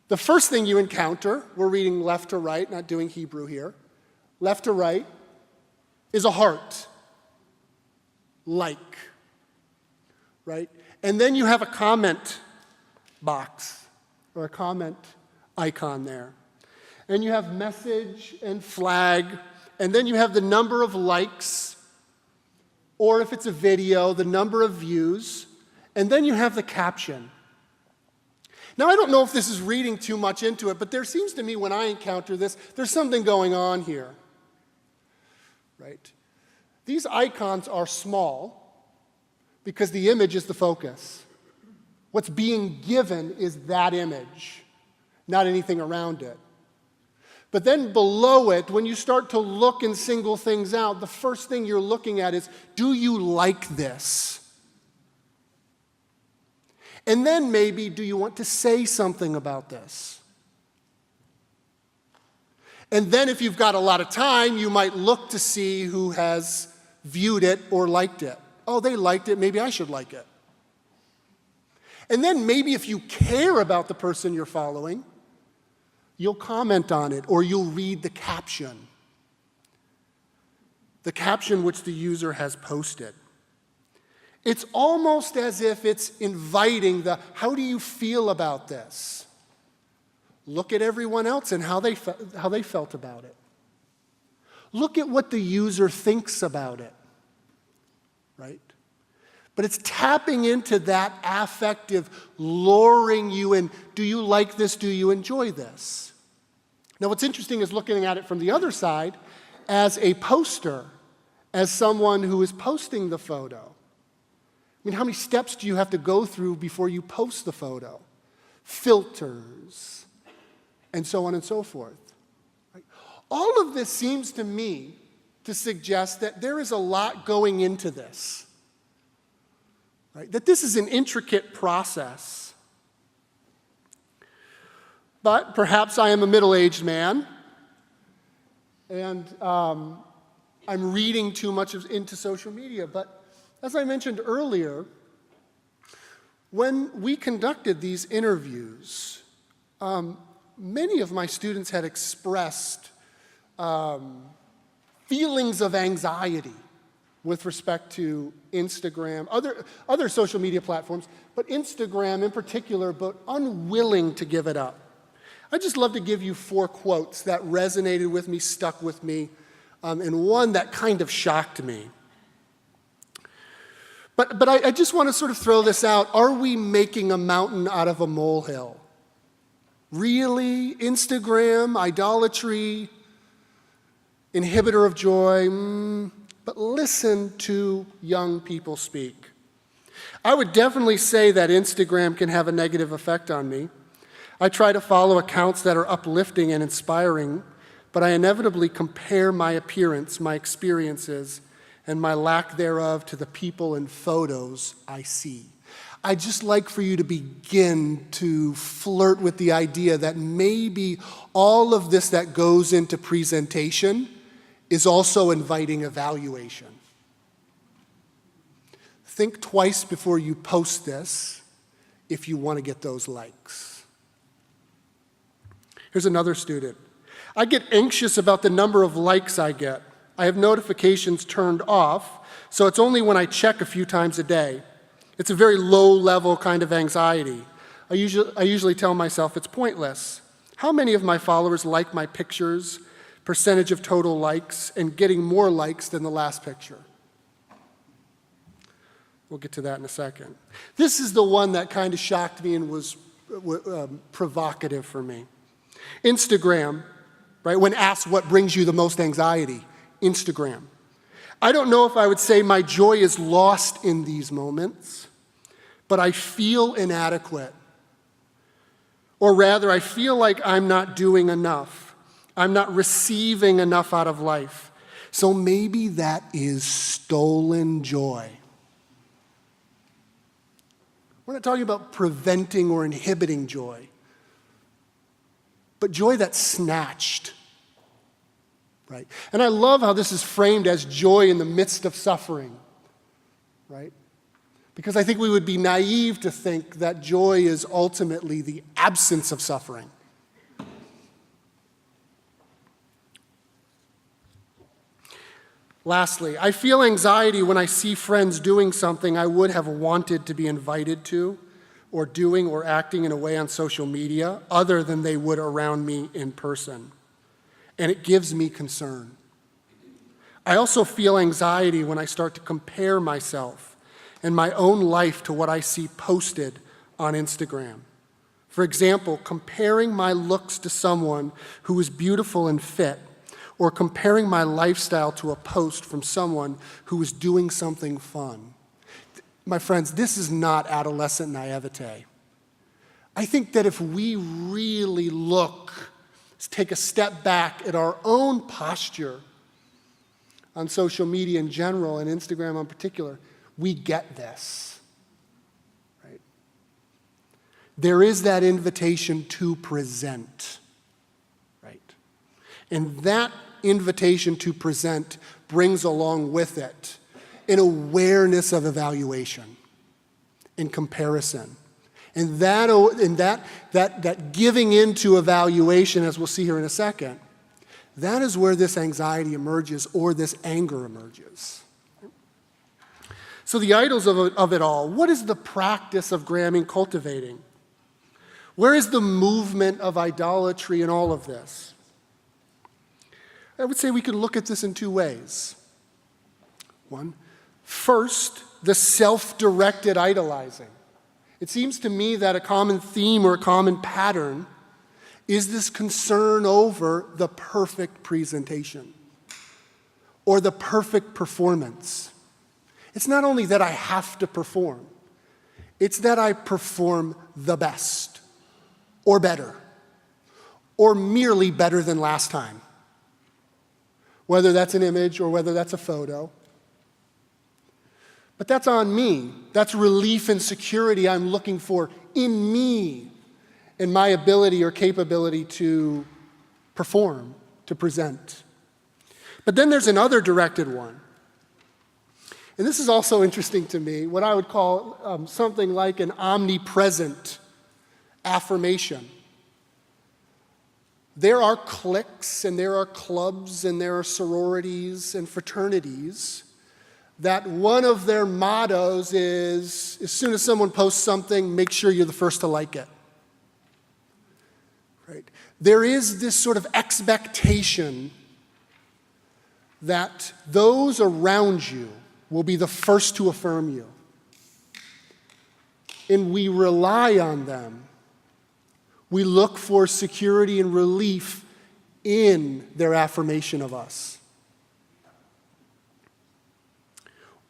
the first thing you encounter, we're reading left to right, not doing Hebrew here, left to right, is a heart, like. Right? And then you have a comment box or a comment icon there. And you have message and flag, and then you have the number of likes, or if it's a video, the number of views, and then you have the caption. Now, I don't know if this is reading too much into it, but there seems to me when I encounter this, there's something going on here. Right? These icons are small, because the image is the focus. What's being given is that image, not anything around it. But then below it, when you start to look and single things out, the first thing you're looking at is, do you like this? And then maybe, do you want to say something about this? And then if you've got a lot of time, you might look to see who has viewed it or liked it. oh, they liked it, maybe I should like it. And then maybe if you care about the person you're following, you'll comment on it or you'll read the caption which the user has posted. It's almost as if it's inviting how do you feel about this? Look at everyone else and how they felt about it. Look at what the user thinks about it, right? But it's tapping into that affective, luring you in. Do you like this? Do you enjoy this? Now, what's interesting is looking at it from the other side as a poster, as someone who is posting the photo. I mean, how many steps do you have to go through before you post the photo? Filters, and so on and so forth. Right? All of this seems to me to suggest that there is a lot going into this. Right? That this is an intricate process. But perhaps I am a middle-aged man, and I'm reading too much into social media. But as I mentioned earlier, when we conducted these interviews, many of my students had expressed feelings of anxiety with respect to Instagram, other social media platforms, but Instagram in particular, but unwilling to give it up. I'd just love to give you 4 quotes that resonated with me, stuck with me, and one that kind of shocked me. But I just want to sort of throw this out. Are we making a mountain out of a molehill? Really? Instagram, idolatry, inhibitor of joy? But listen to young people speak. I would definitely say that Instagram can have a negative effect on me. I try to follow accounts that are uplifting and inspiring, but I inevitably compare my appearance, my experiences, and my lack thereof to the people and photos I see. I'd just like for you to begin to flirt with the idea that maybe all of this that goes into presentation is also inviting evaluation. Think twice before you post this if you want to get those likes. Here's another student. I get anxious about the number of likes I get. I have notifications turned off, so it's only when I check a few times a day. It's a very low-level kind of anxiety. I usually tell myself it's pointless. How many of my followers like my pictures, percentage of total likes, and getting more likes than the last picture? We'll get to that in a second. This is the one that kind of shocked me and was provocative for me. Instagram, right? When asked what brings you the most anxiety, Instagram. I don't know if I would say my joy is lost in these moments, but I feel inadequate. Or rather, I feel like I'm not doing enough. I'm not receiving enough out of life. So maybe that is stolen joy. We're not talking about preventing or inhibiting joy, but joy that's snatched. Right? And I love how this is framed as joy in the midst of suffering, right? Because I think we would be naive to think that joy is ultimately the absence of suffering. Lastly, I feel anxiety when I see friends doing something I would have wanted to be invited to, or doing or acting in a way on social media other than they would around me in person. And it gives me concern. I also feel anxiety when I start to compare myself and my own life to what I see posted on Instagram. For example, comparing my looks to someone who is beautiful and fit, or comparing my lifestyle to a post from someone who is doing something fun. My friends, this is not adolescent naivete. I think that if we really take a step back at our own posture on social media in general and Instagram in particular, we get this, right? There is that invitation to present, right? And that invitation to present brings along with it an awareness of evaluation and comparison. And that giving into evaluation, as we'll see here in a second, that is where this anxiety emerges or this anger emerges. So the idols of it all, what is the practice of Gramming cultivating? Where is the movement of idolatry in all of this? I would say we could look at this in two ways. One, first, the self-directed idolizing. It seems to me that a common theme or a common pattern is this concern over the perfect presentation or the perfect performance. It's not only that I have to perform, it's that I perform the best or better or merely better than last time, whether that's an image or whether that's a photo. But that's on me. That's relief and security I'm looking for in me and my ability or capability to perform, to present. But then there's another directed one. And this is also interesting to me, what I would call something like an omnipresent affirmation. There are cliques and there are clubs and there are sororities and fraternities that one of their mottos is, as soon as someone posts something, make sure you're the first to like it. Right? There is this sort of expectation that those around you will be the first to affirm you. And we rely on them. We look for security and relief in their affirmation of us.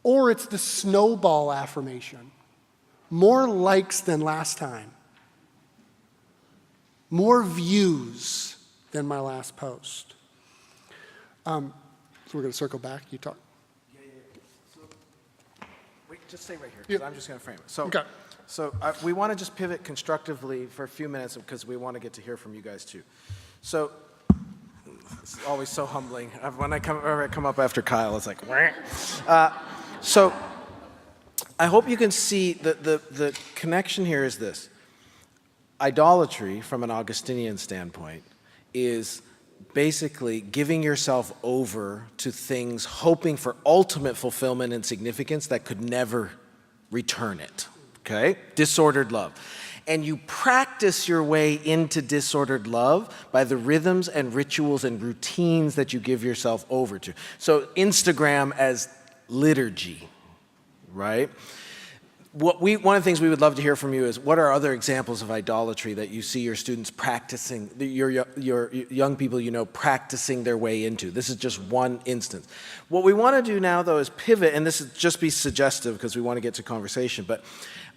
Or it's the snowball affirmation. More likes than last time. More views than my last post. So we're going to circle back. You talk. Yeah. So, wait, just stay right here, because I'm just going to frame it. Okay. So we want to just pivot constructively for a few minutes, because we want to get to hear from you guys too. So it's always so humbling. When I come up after Kyle, it's like, so I hope you can see the connection here is this. Idolatry, from an Augustinian standpoint, is basically giving yourself over to things, hoping for ultimate fulfillment and significance that could never return it. Okay? Disordered love. And you practice your way into disordered love by the rhythms and rituals and routines that you give yourself over to. So Instagram as liturgy, right? One of the things we would love to hear from you is, what are other examples of idolatry that you see your students practicing, your young people you know practicing their way into? This is just one instance. What we want to do now, though, is pivot, and this is just be suggestive because we want to get to conversation, but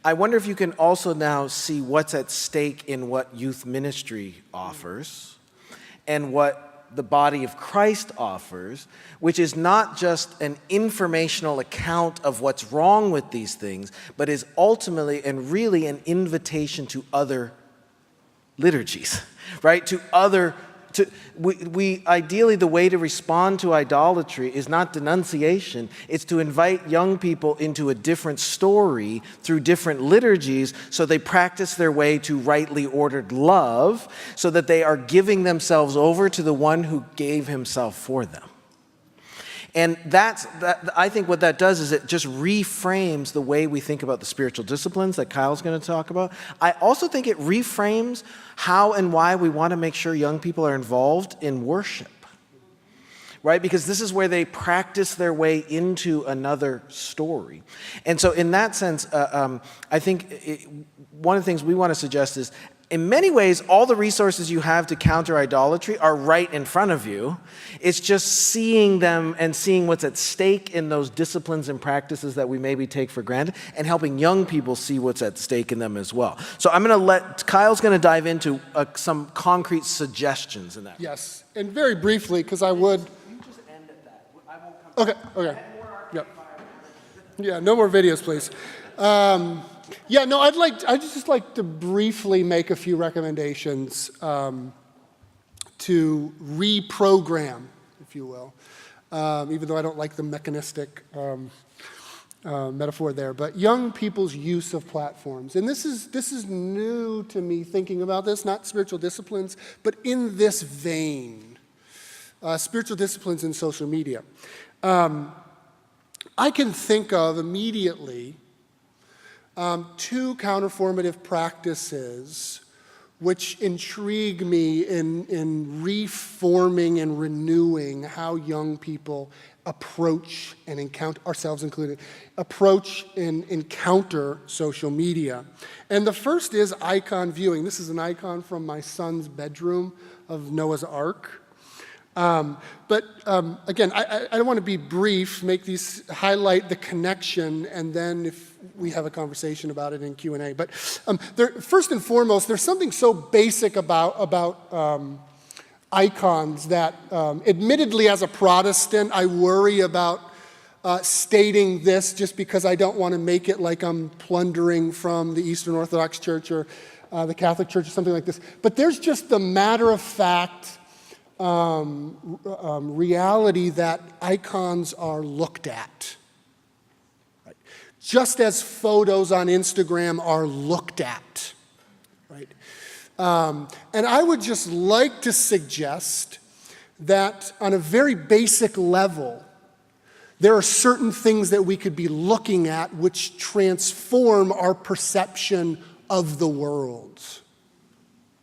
I wonder if you can also now see what's at stake in what youth ministry offers and what the body of Christ offers, which is not just an informational account of what's wrong with these things, but is ultimately and really an invitation to other liturgies, right? We ideally, the way to respond to idolatry is not denunciation, it's to invite young people into a different story through different liturgies so they practice their way to rightly ordered love, so that they are giving themselves over to the one who gave himself for them. And I think what that does is it just reframes the way we think about the spiritual disciplines that Kyle's going to talk about. I also think it reframes how and why we want to make sure young people are involved in worship, right? Because this is where they practice their way into another story. And so in that sense, I think one of the things we want to suggest is, in many ways, all the resources you have to counter idolatry are right in front of you. It's just seeing them and seeing what's at stake in those disciplines and practices that we maybe take for granted, and helping young people see what's at stake in them as well. So Kyle's going to dive into some concrete suggestions in that. Yes, and very briefly, because I would... You just end at that. I won't come Okay. Yep. Yeah, no more videos, please. I'd just like to briefly make a few recommendations to reprogram, if you will, even though I don't like the mechanistic metaphor there, but young people's use of platforms. And this is new to me thinking about this, not spiritual disciplines, but in this vein, spiritual disciplines in social media. I can think of immediately two counterformative practices which intrigue me in reforming and renewing how young people approach and encounter, ourselves included, approach and encounter social media. And the first is icon viewing. This is an icon from my son's bedroom of Noah's Ark. But again, I don't want to be brief, highlight the connection, and then if we have a conversation about it in Q&A. But first and foremost, there's something so basic about icons that, admittedly, as a Protestant, I worry about stating this just because I don't want to make it like I'm plundering from the Eastern Orthodox Church or the Catholic Church or something like this. But there's just the matter-of-fact reality that icons are looked at. Right? Just as photos on Instagram are looked at. Right? And I would just like to suggest that on a very basic level, there are certain things that we could be looking at which transform our perception of the world.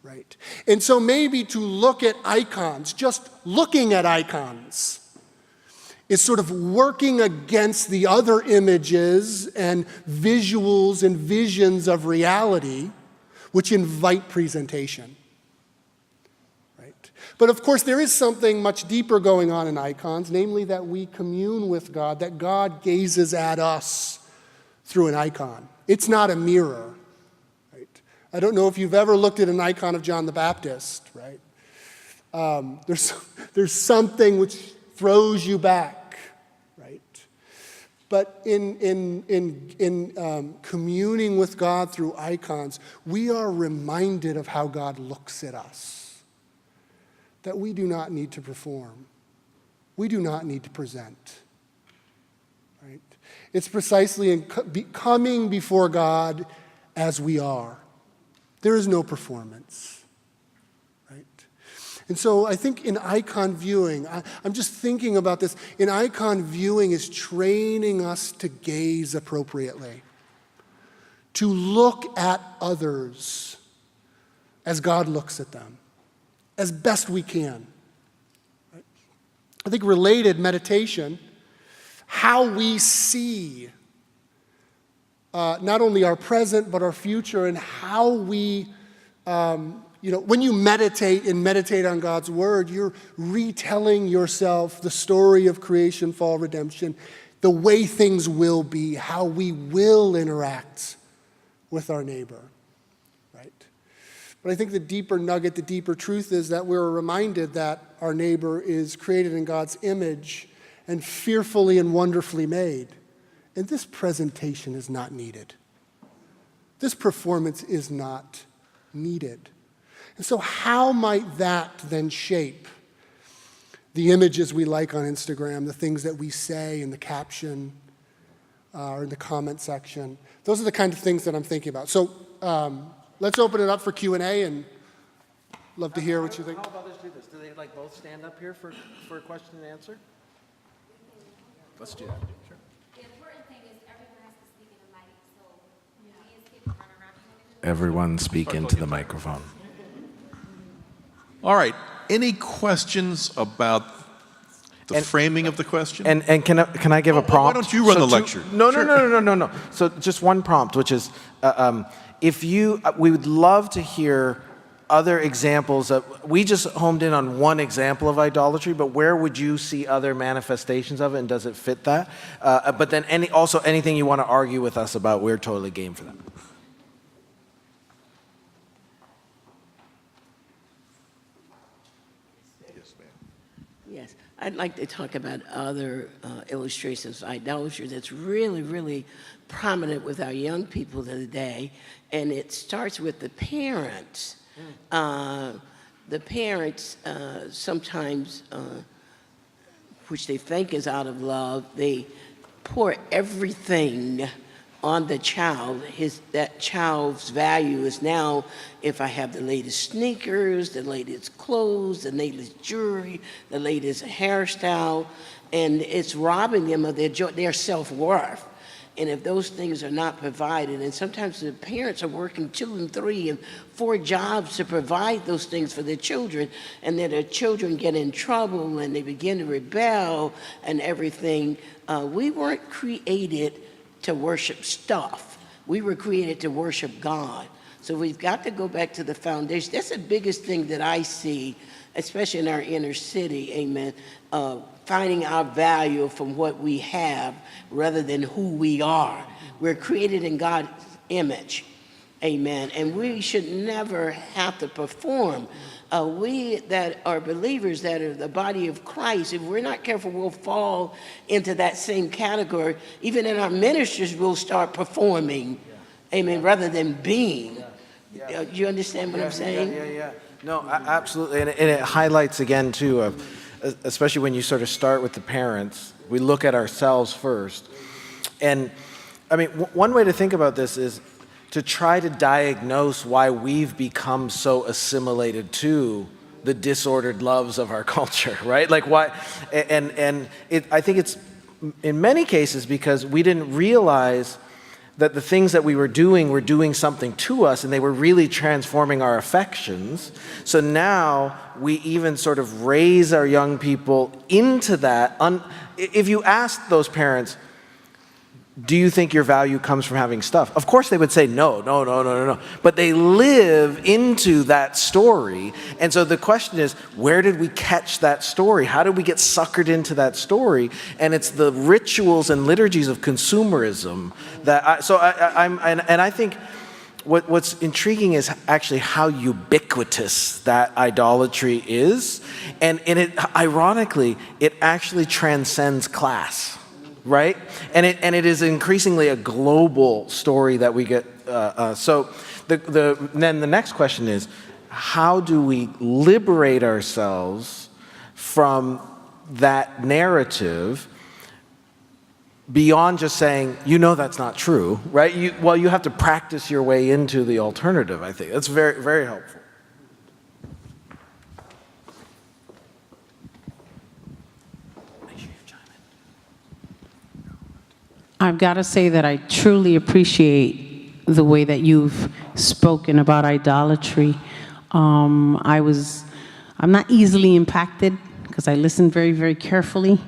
Right? And so maybe to look at icons, just looking at icons, is sort of working against the other images and visuals and visions of reality which invite presentation. Right? But of course, there is something much deeper going on in icons, namely that we commune with God, that God gazes at us through an icon. It's not a mirror. I don't know if you've ever looked at an icon of John the Baptist, right? There's something which throws you back, right? But in communing with God through icons, we are reminded of how God looks at us, that we do not need to perform. We do not need to present, right? It's precisely in coming before God as we are. There is no performance, right? And so I think in icon viewing, I'm just thinking about this. In icon viewing is training us to gaze appropriately, to look at others as God looks at them, as best we can. Right? I think related meditation, how we see not only our present, but our future, and how we, when you meditate on God's word, you're retelling yourself the story of creation, fall, redemption, the way things will be, how we will interact with our neighbor, right? But I think the deeper nugget, the deeper truth is that we're reminded that our neighbor is created in God's image and fearfully and wonderfully made. And this presentation is not needed. This performance is not needed. And so how might that then shape the images we like on Instagram, the things that we say in the caption or in the comment section? Those are the kind of things that I'm thinking about. So let's open it up for Q&A, and love to hear what you think. How about others do this? Do they both stand up here for a question and answer? Let's do that. Sure. The important thing is everyone has to speak in the mic, so me and Skip run around. Everyone speak into the microphone. All right. Any questions about the framing of the question? And can I give a prompt? Why don't you run the lecture? No. So just one prompt, which is, we would love to hear other examples of, we just homed in on one example of idolatry, but where would you see other manifestations of it, and does it fit that? But then anything you want to argue with us about, we're totally game for that. Yes, I'd like to talk about other illustrations of idolatry that's really, really prominent with our young people today, and it starts with the parents. The parents sometimes which they think is out of love, they pour everything on the child. That child's value is now, if I have the latest sneakers, the latest clothes, the latest jewelry, the latest hairstyle, and it's robbing them of their self-worth. And if those things are not provided, and sometimes the parents are working 2 and 3 and 4 jobs to provide those things for their children, and then their children get in trouble and they begin to rebel and everything. We weren't created to worship stuff. We were created to worship God. So we've got to go back to the foundation. That's the biggest thing that I see, especially in our inner city, amen, finding our value from what we have rather than who we are. We're created in God's image, amen, and we should never have to perform. We that are believers, that are the body of Christ, if we're not careful, we'll fall into that same category. Even in our ministries, we'll start performing, amen, rather than being. Do you understand what I'm saying? Yeah. No, absolutely. And it highlights again, too, especially when you sort of start with the parents, we look at ourselves first. And I mean, one way to think about this is to try to diagnose why we've become so assimilated to the disordered loves of our culture, right? Like why, I think it's in many cases because we didn't realize that the things that we were doing something to us, and they were really transforming our affections. So now we even sort of raise our young people into that. If you ask those parents, do you think your value comes from having stuff? Of course they would say no. But they live into that story. And so the question is, where did we catch that story? How did we get suckered into that story? And it's the rituals and liturgies of consumerism that I think what's intriguing is actually how ubiquitous that idolatry is. And it, ironically, it actually transcends class. Right? And it is increasingly a global story that we get. So then the next question is, how do we liberate ourselves from that narrative beyond just saying, that's not true, right? You have to practice your way into the alternative, I think. That's very, very helpful. I've got to say that I truly appreciate the way that you've spoken about idolatry. I'm not easily impacted because I listen very, very carefully.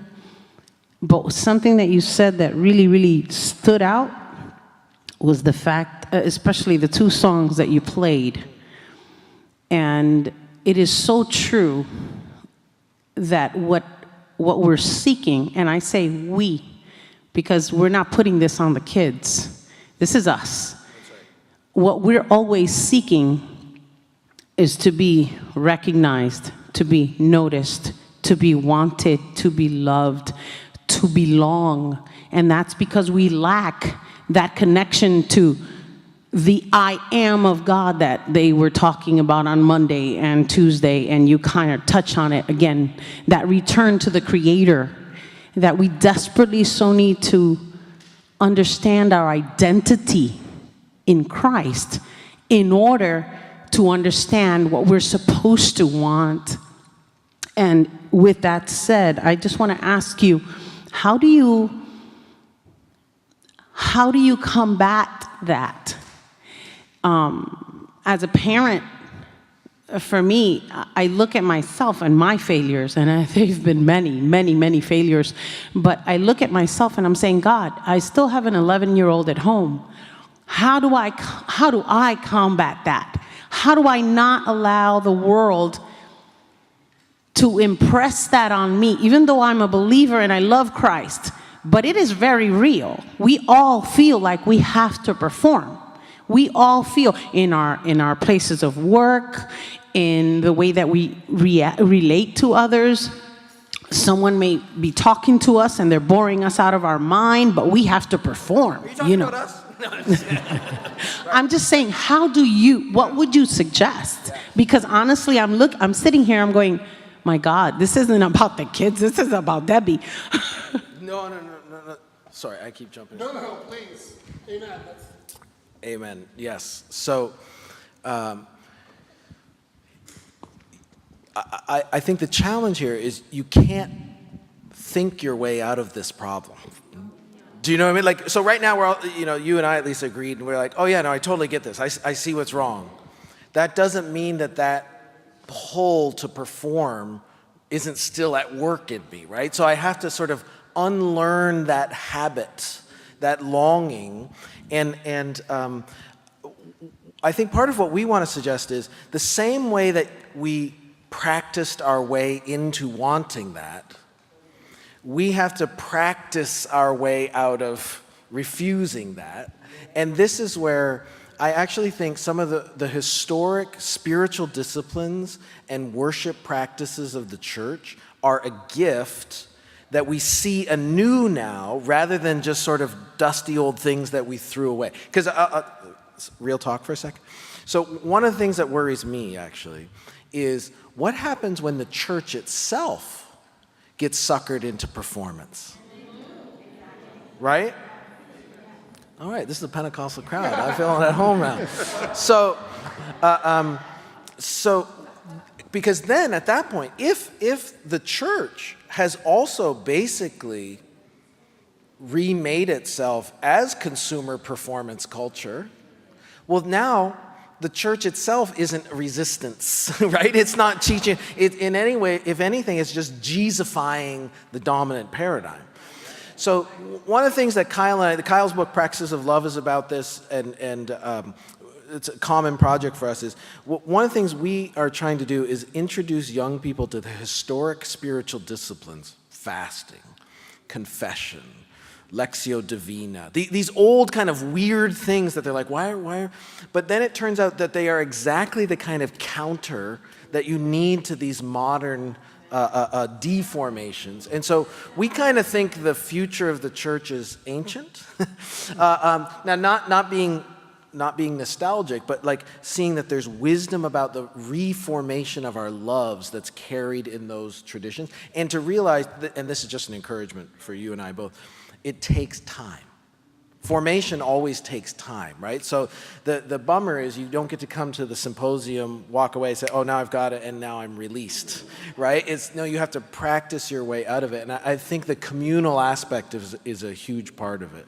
But something that you said that really, really stood out was the fact, especially the 2 songs that you played. And it is so true that what we're seeking, and I say we, because we're not putting this on the kids. This is us. What we're always seeking is to be recognized, to be noticed, to be wanted, to be loved, to belong. And that's because we lack that connection to the I am of God that they were talking about on Monday and Tuesday, and you kind of touch on it again, that return to the Creator, that we desperately so need to understand our identity in Christ in order to understand what we're supposed to want. And with that said, I just want to ask you, how do you combat that? As a parent, for me, I look at myself and my failures, and there've been many, many, many failures, but I look at myself and I'm saying, God, I still have an 11-year-old at home. How do I combat that? How do I not allow the world to impress that on me, even though I'm a believer and I love Christ? But it is very real. We all feel like we have to perform. We all feel in our places of work, in the way that we relate to others. Someone may be talking to us and they're boring us out of our mind, but we have to perform. Are you talking about us? No, I'm just saying, what would you suggest? Because honestly, I'm sitting here, I'm going, my God, this isn't about the kids, this is about Debbie. No. Sorry, I keep jumping. No, please. Amen. Amen. Yes. So, I think the challenge here is you can't think your way out of this problem. Do you know what I mean? Like, so right now we're all, you and I at least agreed, and we're like, oh yeah, no, I totally get this. I see what's wrong. That doesn't mean that pull to perform isn't still at work in me, right? So I have to sort of unlearn that habit, that longing, and I think part of what we want to suggest is the same way that we practiced our way into wanting that, we have to practice our way out of refusing that. And this is where I actually think some of the historic spiritual disciplines and worship practices of the church are a gift that we see anew now, rather than just sort of dusty old things that we threw away. Because, real talk for a second. So one of the things that worries me, actually, is what happens when the church itself gets suckered into performance? Right? All right, this is a Pentecostal crowd. I'm feeling at home now. So because then at that point, if the church has also basically remade itself as consumer performance culture, well, now the church itself isn't resistance, right? It's not teaching it in any way. If anything, it's just Jesusifying the dominant paradigm. So one of the things that Kyle's book, Practices of Love, is about this, and it's a common project for us, is one of the things we are trying to do is introduce young people to the historic spiritual disciplines: fasting, confession, Lectio Divina, these old kind of weird things that they're like, why? But then it turns out that they are exactly the kind of counter that you need to these modern deformations. And so we kind of think the future of the church is ancient. Now, not being nostalgic, but like seeing that there's wisdom about the reformation of our loves that's carried in those traditions, and to realize that, and this is just an encouragement for you and I both, it takes time. Formation always takes time, right? So the bummer is you don't get to come to the symposium, walk away, say, oh, now I've got it, and now I'm released, right? No, you have to practice your way out of it. And I think the communal aspect is a huge part of it.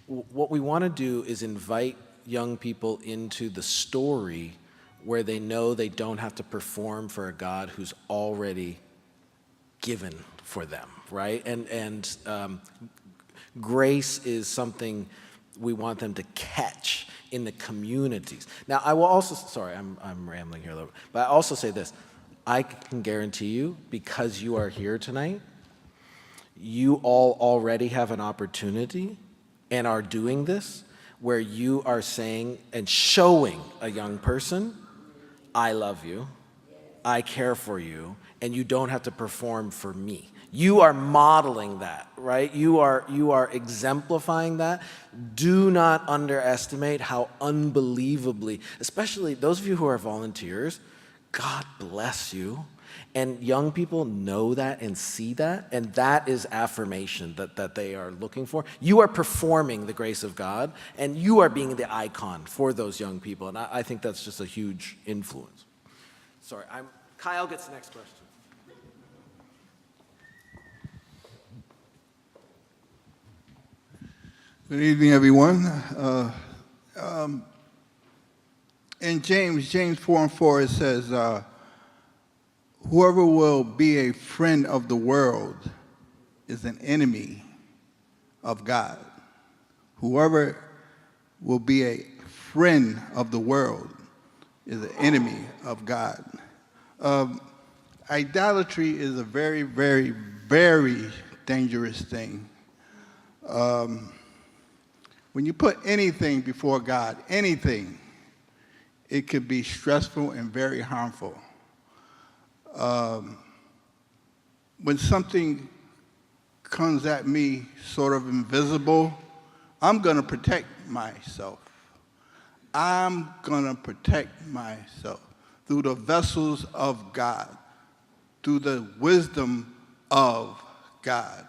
What we want to do is invite young people into the story where they know they don't have to perform for a God who's already given for them, right? And grace is something we want them to catch in the communities. Now, I will also, sorry, I'm rambling here a little bit, but I also say this: I can guarantee you, because you are here tonight, you all already have an opportunity and are doing this, where you are saying and showing a young person, I love you, I care for you, and you don't have to perform for me. You are modeling that, right? You are exemplifying that. Do not underestimate how unbelievably, especially those of you who are volunteers, God bless you. And young people know that and see that, and that is affirmation that they are looking for. You are performing the grace of God, and you are being the icon for those young people, and I think that's just a huge influence. Sorry, Kyle gets the next question. Good evening, everyone. In James 4:4, it says, whoever will be a friend of the world is an enemy of God. Whoever will be a friend of the world is an enemy of God. Idolatry is a very, very, very dangerous thing. When you put anything before God, anything, it could be stressful and very harmful. When something comes at me sort of invisible, I'm going to protect myself. I'm going to protect myself. through the vessels of God, through the wisdom of God.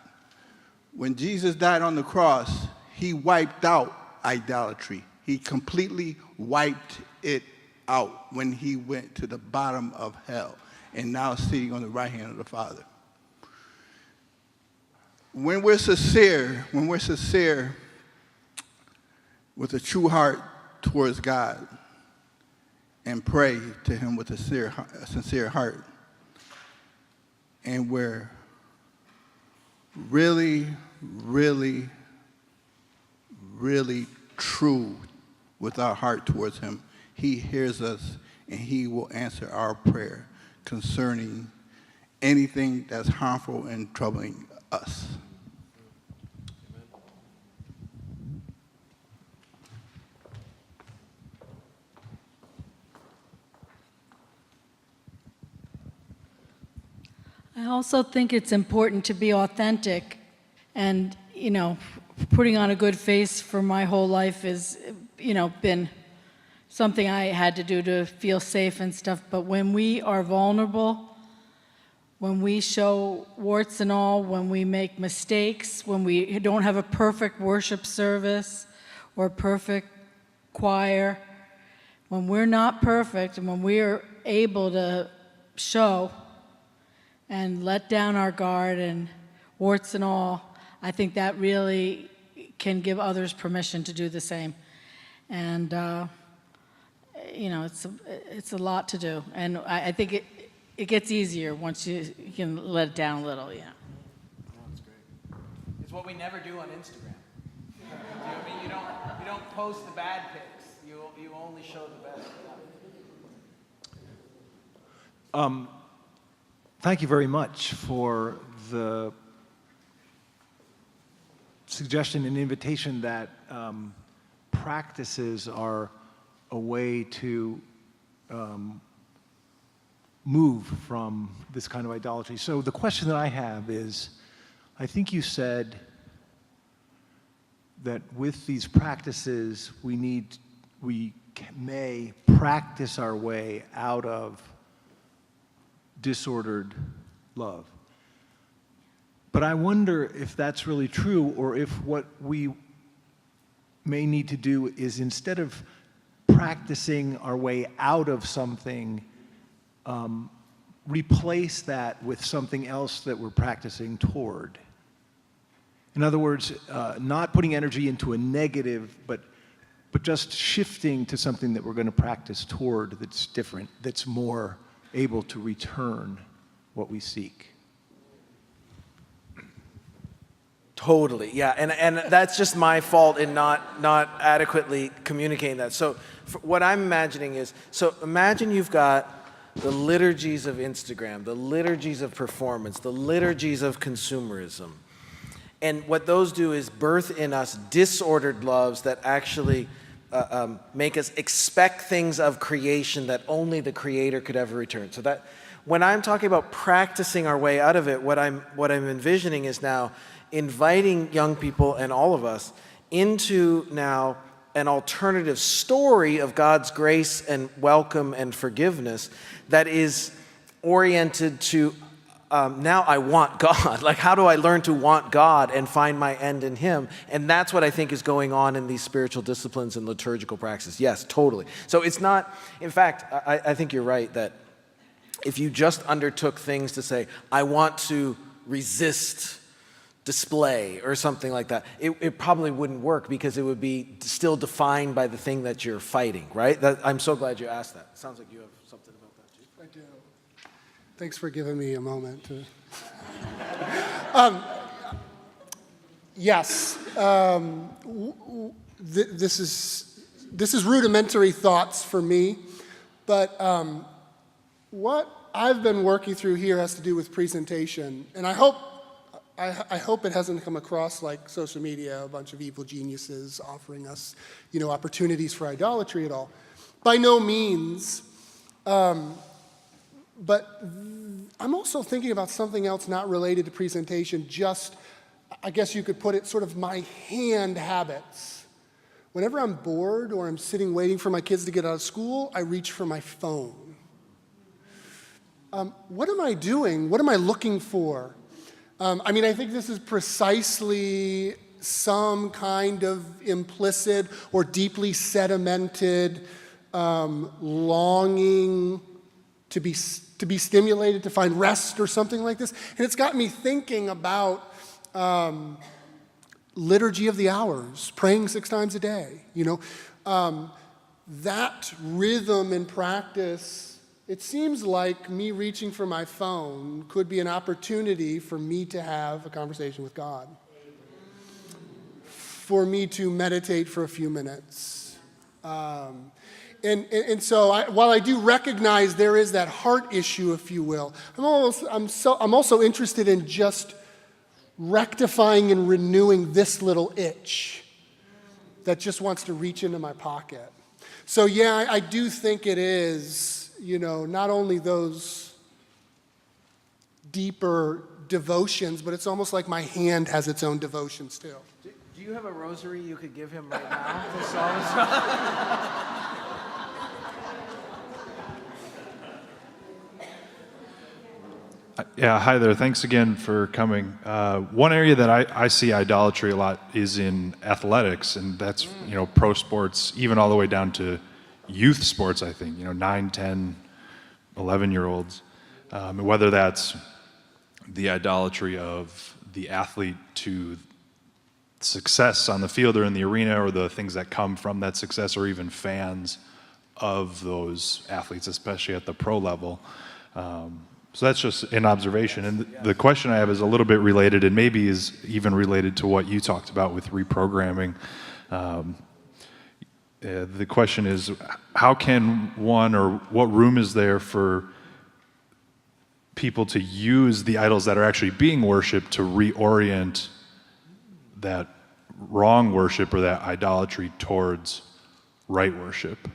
When Jesus died on the cross, he wiped out idolatry. He completely wiped it out when he went to the bottom of hell and now sitting on the right hand of the Father. When we're sincere with a true heart towards God and pray to him with a sincere heart, and we're really, really, really true with our heart towards him, he hears us and he will answer our prayer concerning anything that's harmful and troubling us. I also think it's important to be authentic, and, putting on a good face for my whole life is, been something I had to do to feel safe and stuff. But when we are vulnerable, when we show warts and all, when we make mistakes, when we don't have a perfect worship service or perfect choir, when we're not perfect and when we're able to show and let down our guard and warts and all, I think that really can give others permission to do the same. And, it's a lot to do. And I think it gets easier once you can let it down a little, yeah. That's great. It's what we never do on Instagram. Do you know what I mean? You don't post the bad pics. You only show the best. Thank you very much for the suggestion and invitation that practices are a way to move from this kind of idolatry. So the question that I have is, I think you said that with these practices, we may practice our way out of disordered love. But I wonder if that's really true, or if what we may need to do is, instead of practicing our way out of something, replace that with something else that we're practicing toward. In other words, not putting energy into a negative, but just shifting to something that we're going to practice toward that's different, that's more able to return what we seek. Totally, yeah, and that's just my fault in not adequately communicating that. So what I'm imagining is, so imagine you've got the liturgies of Instagram, the liturgies of performance, the liturgies of consumerism. And what those do is birth in us disordered loves that actually make us expect things of creation that only the Creator could ever return. So that when I'm talking about practicing our way out of it, what I'm envisioning is now inviting young people and all of us into now an alternative story of God's grace and welcome and forgiveness that is oriented to now I want God. Like, how do I learn to want God and find my end in Him? And that's what I think is going on in these spiritual disciplines and liturgical practices. Yes, totally. So it's not, in fact, I think you're right that if you just undertook things to say, I want to resist display or something like that, it probably wouldn't work, because it would be still defined by the thing that you're fighting, right? I'm so glad you asked that. It sounds like you have something about that, too. I do. Thanks for giving me a moment to... Yes. This is rudimentary thoughts for me, but what I've been working through here has to do with presentation, and I hope it hasn't come across like social media, a bunch of evil geniuses offering us, opportunities for idolatry at all. By no means. But I'm also thinking about something else not related to presentation, just, I guess you could put it, sort of my hand habits. Whenever I'm bored or I'm sitting waiting for my kids to get out of school, I reach for my phone. what am I doing? What am I looking for? I mean, I think this is precisely some kind of implicit or deeply sedimented longing to be stimulated, to find rest or something like this. And it's got me thinking about liturgy of the hours, praying 6 times a day. That rhythm and practice, it seems like me reaching for my phone could be an opportunity for me to have a conversation with God, for me to meditate for a few minutes. And so while I do recognize there is that heart issue, if you will, I'm also interested in just rectifying and renewing this little itch that just wants to reach into my pocket. So yeah, I do think it is, not only those deeper devotions, but it's almost like my hand has its own devotions too. Do you have a rosary you could give him right now to solve his problem? Yeah, hi there. Thanks again for coming. One area that I see idolatry a lot is in athletics, and that's, pro sports, even all the way down to youth sports, I think, 9, 10, 11-year-olds. And whether that's the idolatry of the athlete to success on the field or in the arena, or the things that come from that success, or even fans of those athletes, especially at the pro level. So that's just an observation. And the question I have is a little bit related, and maybe is even related to what you talked about with reprogramming. The question is, how can one, or what room is there for people to use the idols that are actually being worshipped to reorient that wrong worship or that idolatry towards right worship?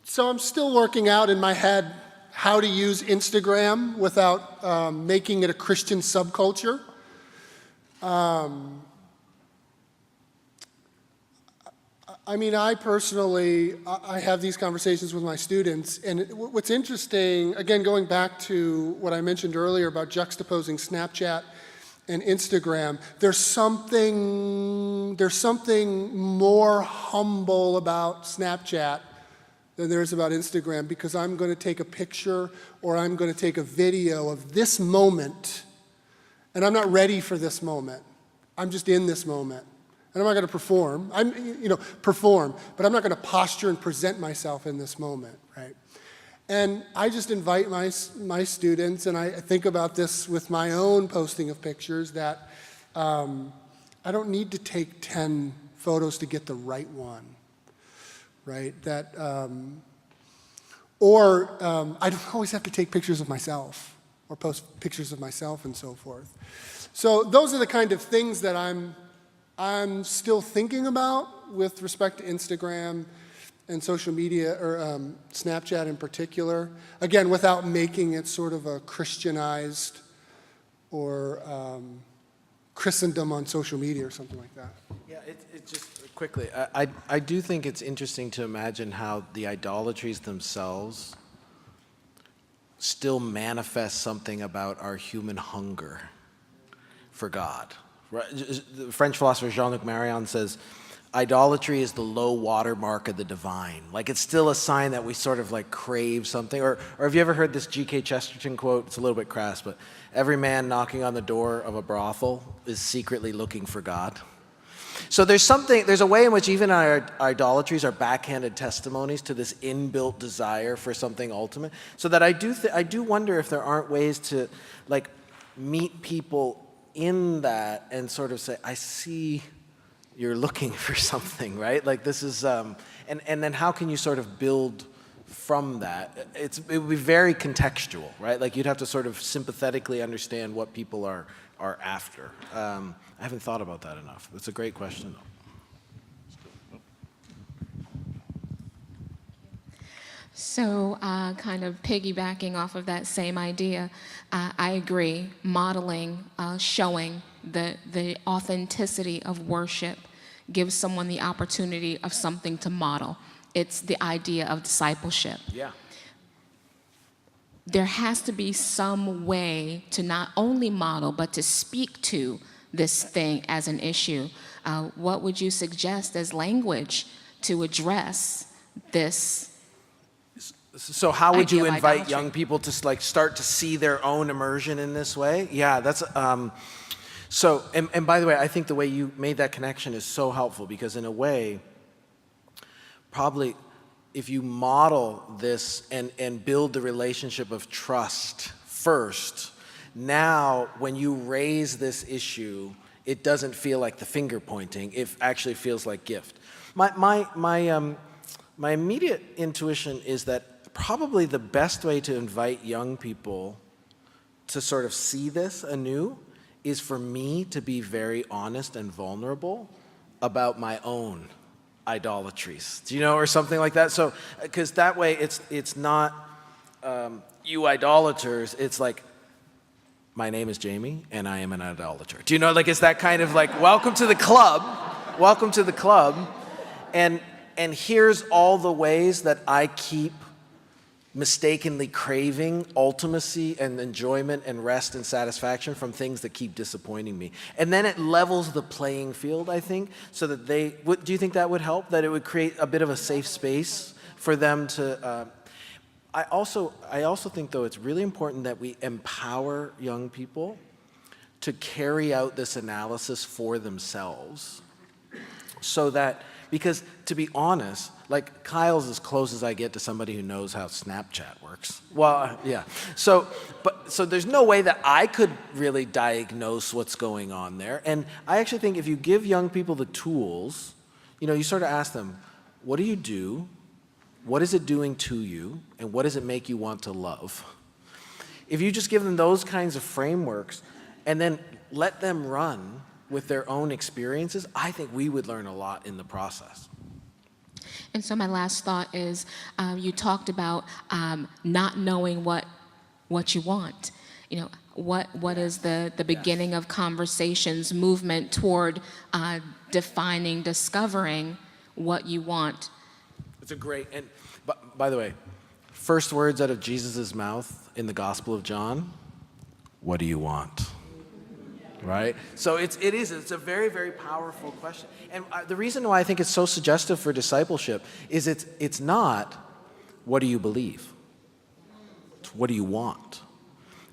So I'm still working out in my head how to use Instagram without making it a Christian subculture. I personally, I have these conversations with my students, and what's interesting, again, going back to what I mentioned earlier about juxtaposing Snapchat and Instagram, there's something more humble about Snapchat than there is about Instagram, because I'm going to take a picture or I'm going to take a video of this moment, and I'm not ready for this moment. I'm just in this moment. And I'm not going to perform. But I'm not going to posture and present myself in this moment, right? And I just invite my students, and I think about this with my own posting of pictures, that I don't need to take 10 photos to get the right one, right? That, I don't always have to take pictures of myself or post pictures of myself and so forth. So those are the kind of things that I'm still thinking about with respect to Instagram and social media, or Snapchat in particular. Again, without making it sort of a Christianized or Christendom on social media or something like that. Yeah, it just quickly, I do think it's interesting to imagine how the idolatries themselves still manifest something about our human hunger for God. Right? The French philosopher Jean-Luc Marion says, idolatry is the low water mark of the divine. Like, it's still a sign that we sort of like crave something. Or have you ever heard this G.K. Chesterton quote? It's a little bit crass, but every man knocking on the door of a brothel is secretly looking for God. So there's a way in which even our idolatries are backhanded testimonies to this inbuilt desire for something ultimate. So that I do wonder if there aren't ways to like meet people in that and sort of say, I see you're looking for something, right? Like this is, and then how can you sort of build from that? It would be very contextual, right? Like you'd have to sort of sympathetically understand what people are after. I haven't thought about that enough. It's a great question, though. So, kind of piggybacking off of that same idea, I agree. Modeling, showing the authenticity of worship gives someone the opportunity of something to model. It's the idea of discipleship. Yeah. There has to be some way to not only model, but to speak to this thing as an issue. What would you suggest as language to address this? So how would you idea of invite idolatry? young people to like start to see their own immersion in this way? Yeah, that's so. And by the way, I think the way you made that connection is so helpful, because in a way, probably if you model this and build the relationship of trust first, now when you raise this issue, it doesn't feel like the finger pointing. It actually feels like gift. My immediate intuition is that probably the best way to invite young people to sort of see this anew is for me to be very honest and vulnerable about my own idolatries. Do you know, or something like that? So, because that way it's not you idolaters, it's like, my name is Jamie and I am an idolater. Do you know, like it's that kind of like, welcome to the club, welcome to the club, and here's all the ways that I keep mistakenly craving ultimacy and enjoyment and rest and satisfaction from things that keep disappointing me. And then it levels the playing field, I think, so that do you think that would help? That it would create a bit of a safe space for them to, I also think, though, it's really important that we empower young people to carry out this analysis for themselves, so that, because to be honest, like Kyle's as close as I get to somebody who knows how Snapchat works. Well, yeah. So there's no way that I could really diagnose what's going on there. And I actually think if you give young people the tools, you sort of ask them, what do you do? What is it doing to you? And what does it make you want to love? If you just give them those kinds of frameworks and then let them run with their own experiences, I think we would learn a lot in the process. And so my last thought is, you talked about not knowing what you want. What is the beginning of conversations, movement toward defining, discovering what you want. It's a great, and by the way, first words out of Jesus' mouth in the Gospel of John, what do you want? Right? So it's a very, very powerful question. And the reason why I think it's so suggestive for discipleship is it's not, what do you believe? It's what do you want?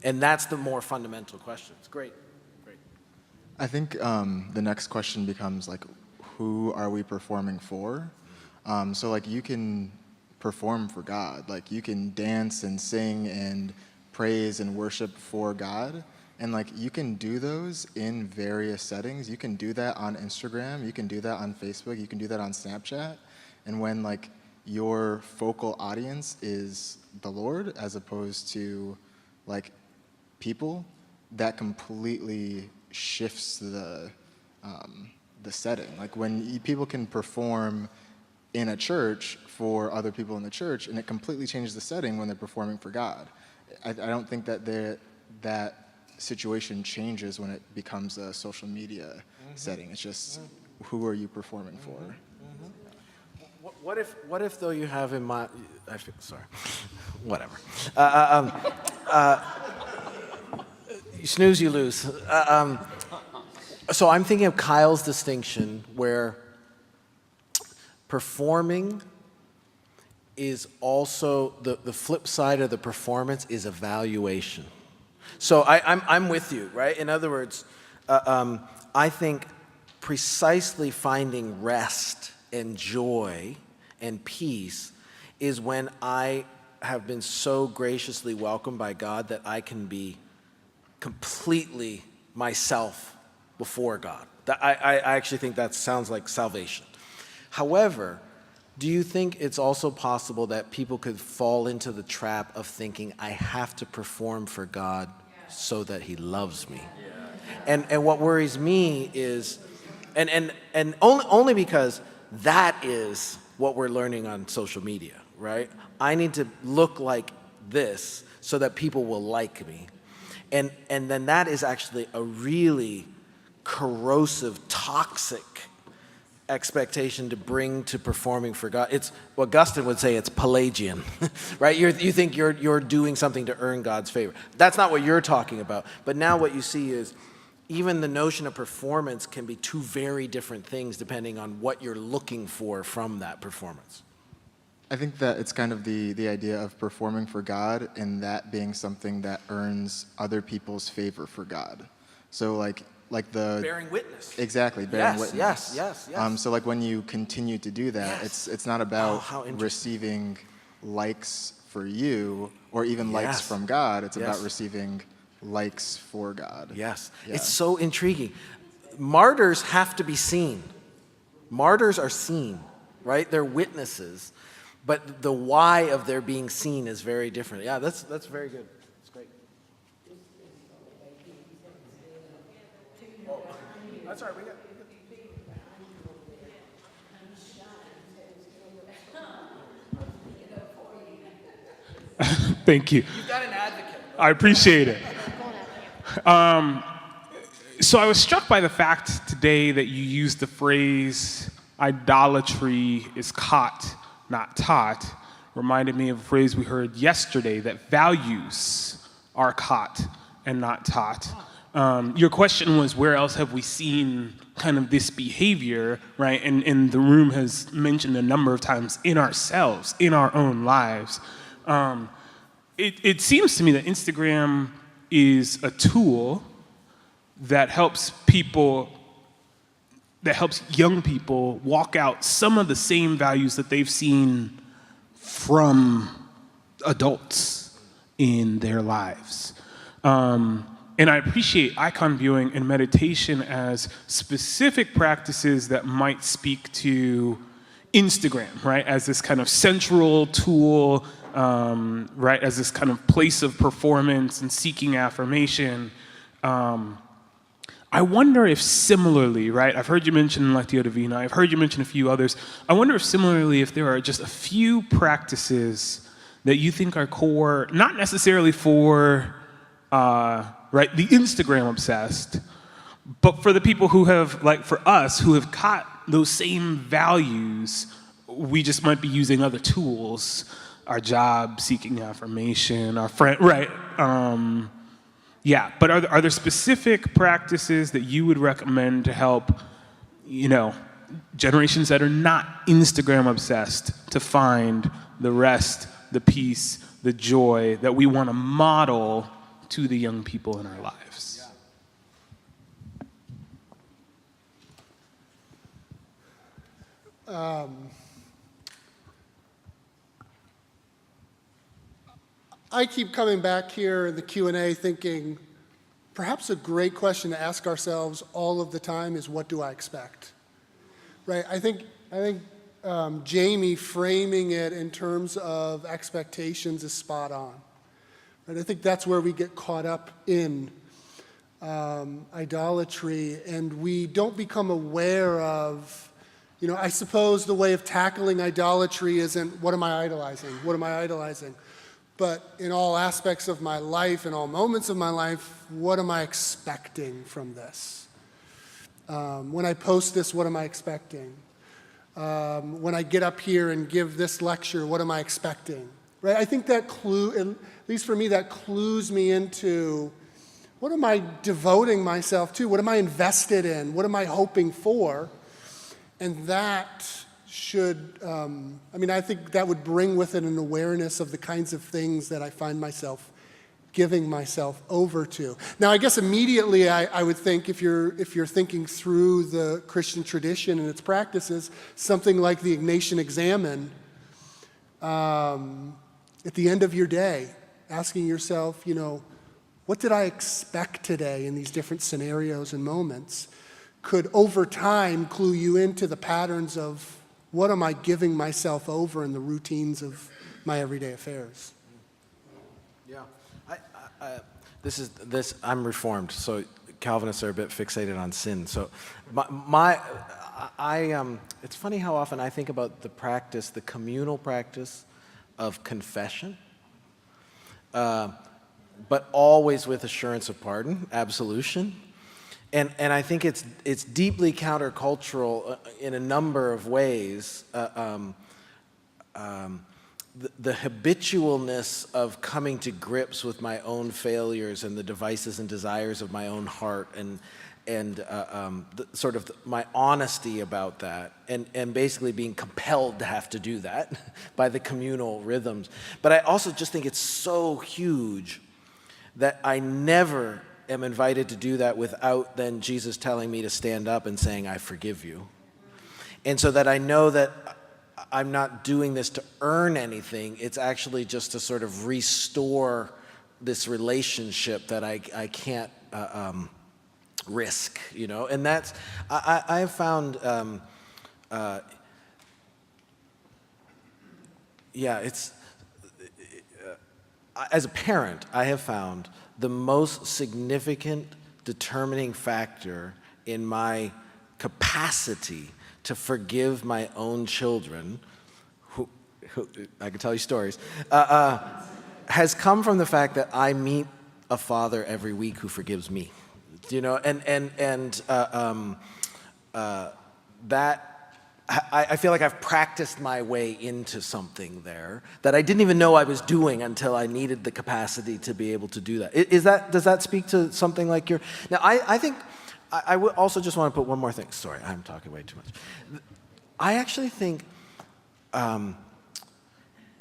And that's the more fundamental question. It's great. I think the next question becomes like, who are we performing for? So like you can perform for God. Like you can dance and sing and praise and worship for God. And like you can do those in various settings. You can do that on Instagram, you can do that on Facebook, you can do that on Snapchat. And when like your focal audience is the Lord as opposed to like people, that completely shifts the setting. Like when people can perform in a church for other people in the church, and it completely changes the setting when they're performing for God. I don't think that that situation changes when it becomes a social media setting. It's just who are you performing for? What if though you have in mind? Sorry, whatever. You snooze, you lose. So I'm thinking of Kyle's distinction where performing is also the flip side of the performance is evaluation. So I'm with you, right? In other words, I think precisely finding rest and joy and peace is when I have been so graciously welcomed by God that I can be completely myself before God. I actually think that sounds like salvation. However, do you think it's also possible that people could fall into the trap of thinking, I have to perform for God so that he loves me? And what worries me is, and only because that is what we're learning on social media, right? I need to look like this so that people will like me. And then that is actually a really corrosive, toxic expectation to bring to performing for God. It's what Augustine would say, it's Pelagian, right? You think you're doing something to earn God's favor. That's not what you're talking about. But now what you see is even the notion of performance can be two very different things depending on what you're looking for from that performance. I think that it's kind of the idea of performing for God and that being something that earns other people's favor for God. So like the bearing witness. Exactly, bearing witness. Yes. So like when you continue to do that, it's not about receiving likes for you or even likes from God. It's about receiving likes for God. Yes. Yeah. It's so intriguing. Martyrs have to be seen. Martyrs are seen, right? They're witnesses. But the why of their being seen is very different. Yeah, that's very good. That's great. Oh, that's all right. We got. Thank you. You've got an advocate. I appreciate it. So I was struck by the fact today that you used the phrase idolatry is caught, not taught. Reminded me of a phrase we heard yesterday, that values are caught and not taught. Your question was, where else have we seen kind of this behavior, right? And the room has mentioned a number of times in ourselves, in our own lives. It seems to me that Instagram is a tool that helps young people walk out some of the same values that they've seen from adults in their lives. And I appreciate icon viewing and meditation as specific practices that might speak to Instagram, right? As this kind of central tool, right? As this kind of place of performance and seeking affirmation. I wonder if similarly, right? I've heard you mention Lectio Divina. I've heard you mention a few others. I wonder if similarly, if there are just a few practices that you think are core, not necessarily for, right, the Instagram obsessed, but for the people who have, like for us, who have caught those same values, we just might be using other tools, our job, seeking affirmation, our friend, right? Yeah, but are there specific practices that you would recommend to help, generations that are not Instagram obsessed to find the rest, the peace, the joy that we want to model to the young people in our lives? I keep coming back here in the Q&A thinking perhaps a great question to ask ourselves all of the time is, what do I expect? Right? I think Jamie framing it in terms of expectations is spot on. Right? I think that's where we get caught up in idolatry, and we don't become aware of, I suppose the way of tackling idolatry isn't, what am I idolizing? What am I idolizing? But in all aspects of my life, in all moments of my life, what am I expecting from this? When I post this, what am I expecting? When I get up here and give this lecture, what am I expecting? Right? I think that at least for me, that clues me into, what am I devoting myself to? What am I invested in? What am I hoping for? And that should, I think that would bring with it an awareness of the kinds of things that I find myself giving myself over to. Now, I guess immediately I would think, if you're thinking through the Christian tradition and its practices, something like the Ignatian Examen, at the end of your day, asking yourself, what did I expect today in these different scenarios and moments, could over time clue you into the patterns of, what am I giving myself over in the routines of my everyday affairs? Yeah, I'm Reformed, so Calvinists are a bit fixated on sin. So, it's funny how often I think about the practice, the communal practice of confession, but always with assurance of pardon, absolution. And I think it's deeply countercultural in a number of ways. The habitualness of coming to grips with my own failures and the devices and desires of my own heart, and my honesty about that, and basically being compelled to have to do that by the communal rhythms. But I also just think it's so huge that I never am invited to do that without then Jesus telling me to stand up and saying, I forgive you. And so that I know that I'm not doing this to earn anything. It's actually just to sort of restore this relationship that I can't risk, you know. And that's, I have found, as a parent, I have found the most significant determining factor in my capacity to forgive my own children, who I can tell you stories, has come from the fact that I meet a father every week who forgives me, you know, that I feel like I've practiced my way into something there that I didn't even know I was doing until I needed the capacity to be able to do that. Does that speak to something like your? Now, I think. I would also just want to put one more thing. Sorry, I'm talking way too much. I actually think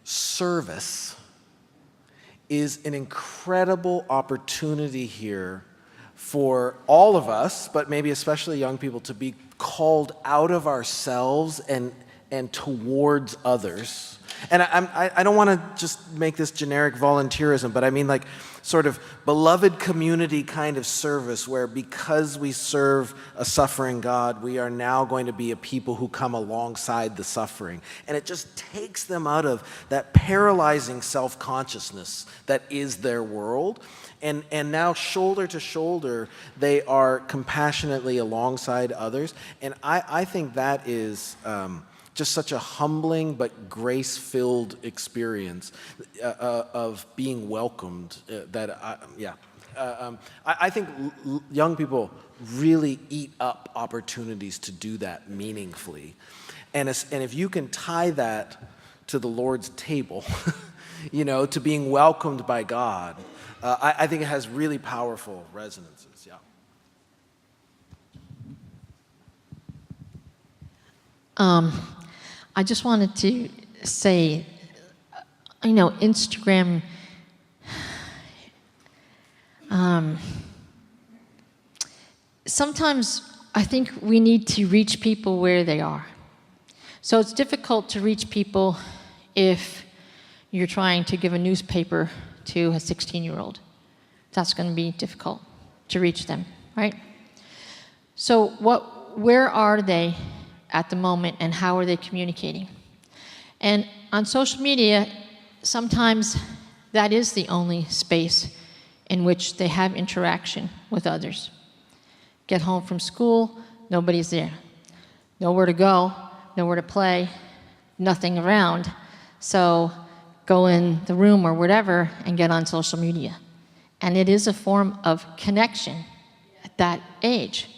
service is an incredible opportunity here for all of us, but maybe especially young people, to be called out of ourselves and towards others. And I don't want to just make this generic volunteerism, but I mean like sort of beloved community kind of service where because we serve a suffering God, we are now going to be a people who come alongside the suffering. And it just takes them out of that paralyzing self-consciousness that is their world. And now shoulder to shoulder, they are compassionately alongside others. And I think that is just such a humbling but grace-filled experience of being welcomed. I think young people really eat up opportunities to do that meaningfully. And if you can tie that to the Lord's table, you know, to being welcomed by God, I think it has really powerful resonances, yeah. I just wanted to say, you know, Instagram, sometimes I think we need to reach people where they are. So it's difficult to reach people if you're trying to give a newspaper to a 16-year-old. That's going to be difficult to reach them, right? So where are they at the moment, and how are they communicating? And on social media, sometimes that is the only space in which they have interaction with others. Get home from school, nobody's there. Nowhere to go, nowhere to play, nothing around. So go in the room or whatever and get on social media. And it is a form of connection at that age.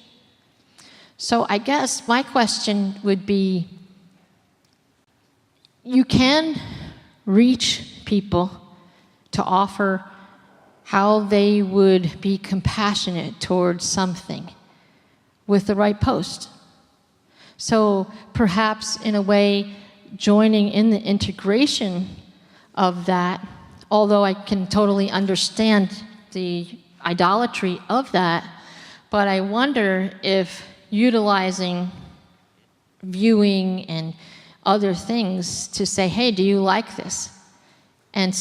So I guess my question would be, you can reach people to offer how they would be compassionate towards something with the right post. So perhaps in a way, joining in the integration of that, although I can totally understand the idolatry of that, but I wonder if utilizing viewing and other things to say, hey, do you like this? And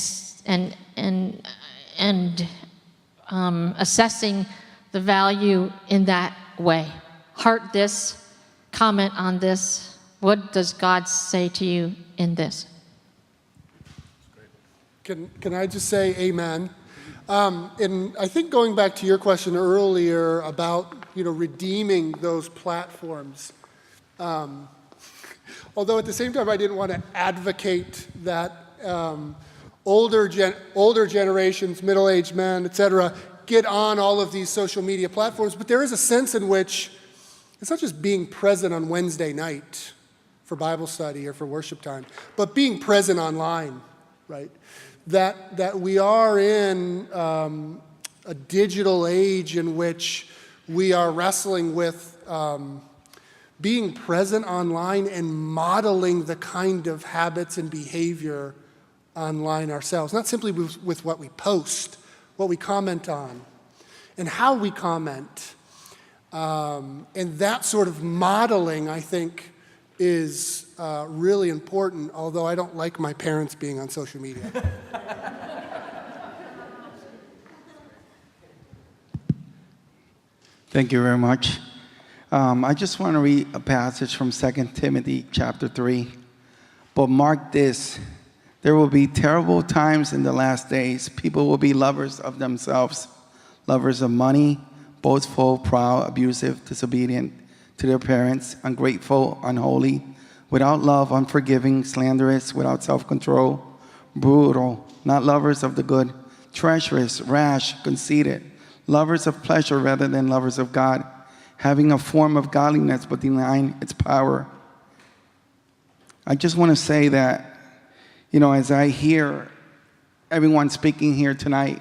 assessing the value in that way. Heart this, comment on this. What does God say to you in this? Can I just say amen? And I think going back to your question earlier about, you know, redeeming those platforms, although at the same time I didn't want to advocate that older generations, middle-aged men, etc., get on all of these social media platforms, but there is a sense in which it's not just being present on Wednesday night for Bible study or for worship time, but being present online, right? That we are in a digital age in which we are wrestling with being present online and modeling the kind of habits and behavior online ourselves, not simply with what we post, what we comment on, and how we comment. And that sort of modeling, I think, is really important, although I don't like my parents being on social media. Thank you very much. I just want to read a passage from 2 Timothy chapter 3. But mark this, there will be terrible times in the last days. People will be lovers of themselves, lovers of money, boastful, proud, abusive, disobedient to their parents, ungrateful, unholy, without love, unforgiving, slanderous, without self-control, brutal, not lovers of the good, treacherous, rash, conceited, lovers of pleasure rather than lovers of God, having a form of godliness but denying its power. I just want to say that, as I hear everyone speaking here tonight,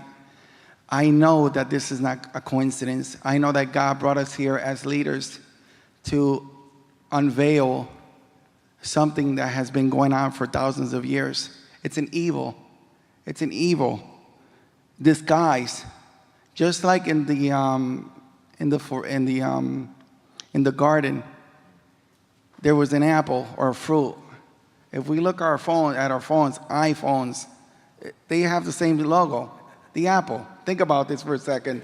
I know that this is not a coincidence. I know that God brought us here as leaders to unveil something that has been going on for thousands of years. It's an evil. It's an evil disguise. Just like in the garden, there was an apple or a fruit. If we look at our phones, iPhones, they have the same logo, the apple. Think about this for a second.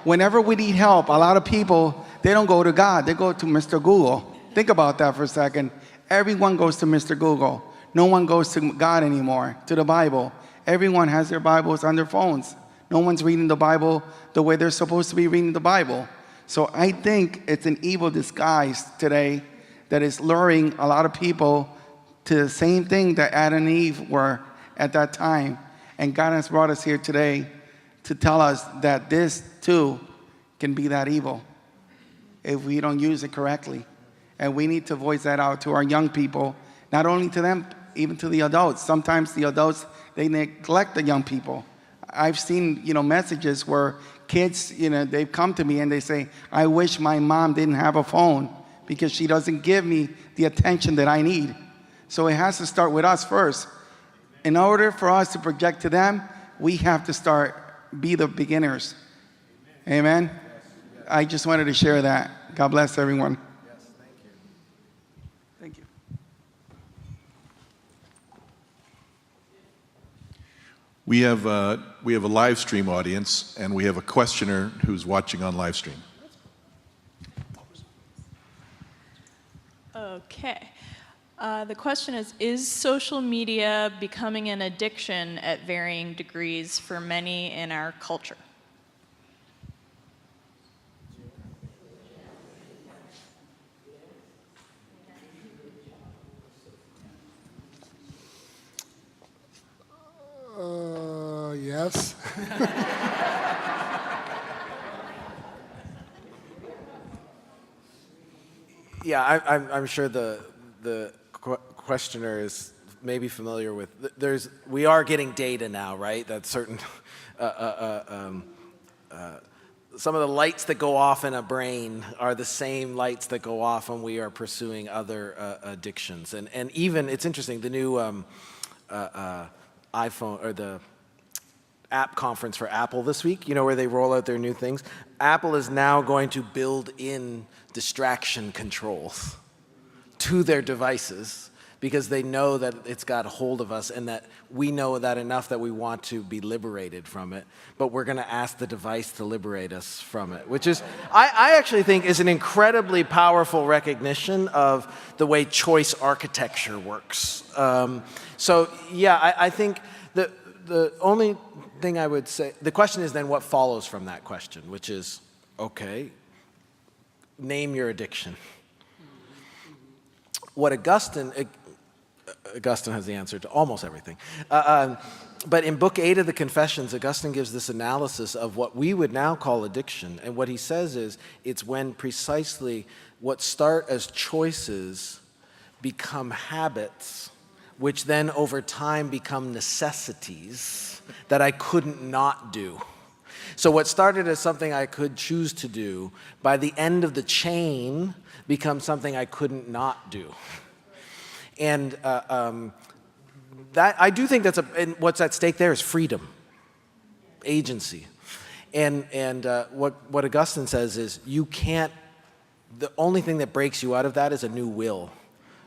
Whenever we need help, a lot of people, they don't go to God, they go to Mr. Google. Think about that for a second. Everyone goes to Mr. Google. No one goes to God anymore, to the Bible. Everyone has their Bibles on their phones. No one's reading the Bible the way they're supposed to be reading the Bible. So I think it's an evil disguise today that is luring a lot of people to the same thing that Adam and Eve were at that time. And God has brought us here today to tell us that this too can be that evil if we don't use it correctly. And we need to voice that out to our young people, not only to them, even to the adults. Sometimes the adults, they neglect the young people. I've seen, messages where kids, they've come to me and they say, I wish my mom didn't have a phone because she doesn't give me the attention that I need. So it has to start with us first. In order for us to project to them, we have to be the beginners. Amen? I just wanted to share that. God bless everyone. Yes, thank you. Thank you. We have a live stream audience, and we have a questioner who's watching on live stream. Okay. The question is social media becoming an addiction at varying degrees for many in our culture? Yes. Yeah, I'm sure the questioner is maybe familiar with. We are getting data now, right? That certain some of the lights that go off in a brain are the same lights that go off when we are pursuing other addictions. And even it's interesting, the new iPhone or the app conference for Apple this week, where they roll out their new things. Apple is now going to build in distraction controls to their devices because they know that it's got a hold of us and that we know that enough that we want to be liberated from it, but we're going to ask the device to liberate us from it, which is, I actually think is an incredibly powerful recognition of the way choice architecture works. I think the only thing I would say, the question is then what follows from that question, which is, okay, name your addiction. What Augustine Augustine has the answer to almost everything. But in Book 8 of the Confessions, Augustine gives this analysis of what we would now call addiction. And what he says is, it's when precisely what start as choices become habits, which then over time become necessities that I couldn't not do. So what started as something I could choose to do, by the end of the chain, becomes something I couldn't not do. And that I do think and what's at stake there is freedom, agency. And what Augustine says is, you can't, the only thing that breaks you out of that is a new will,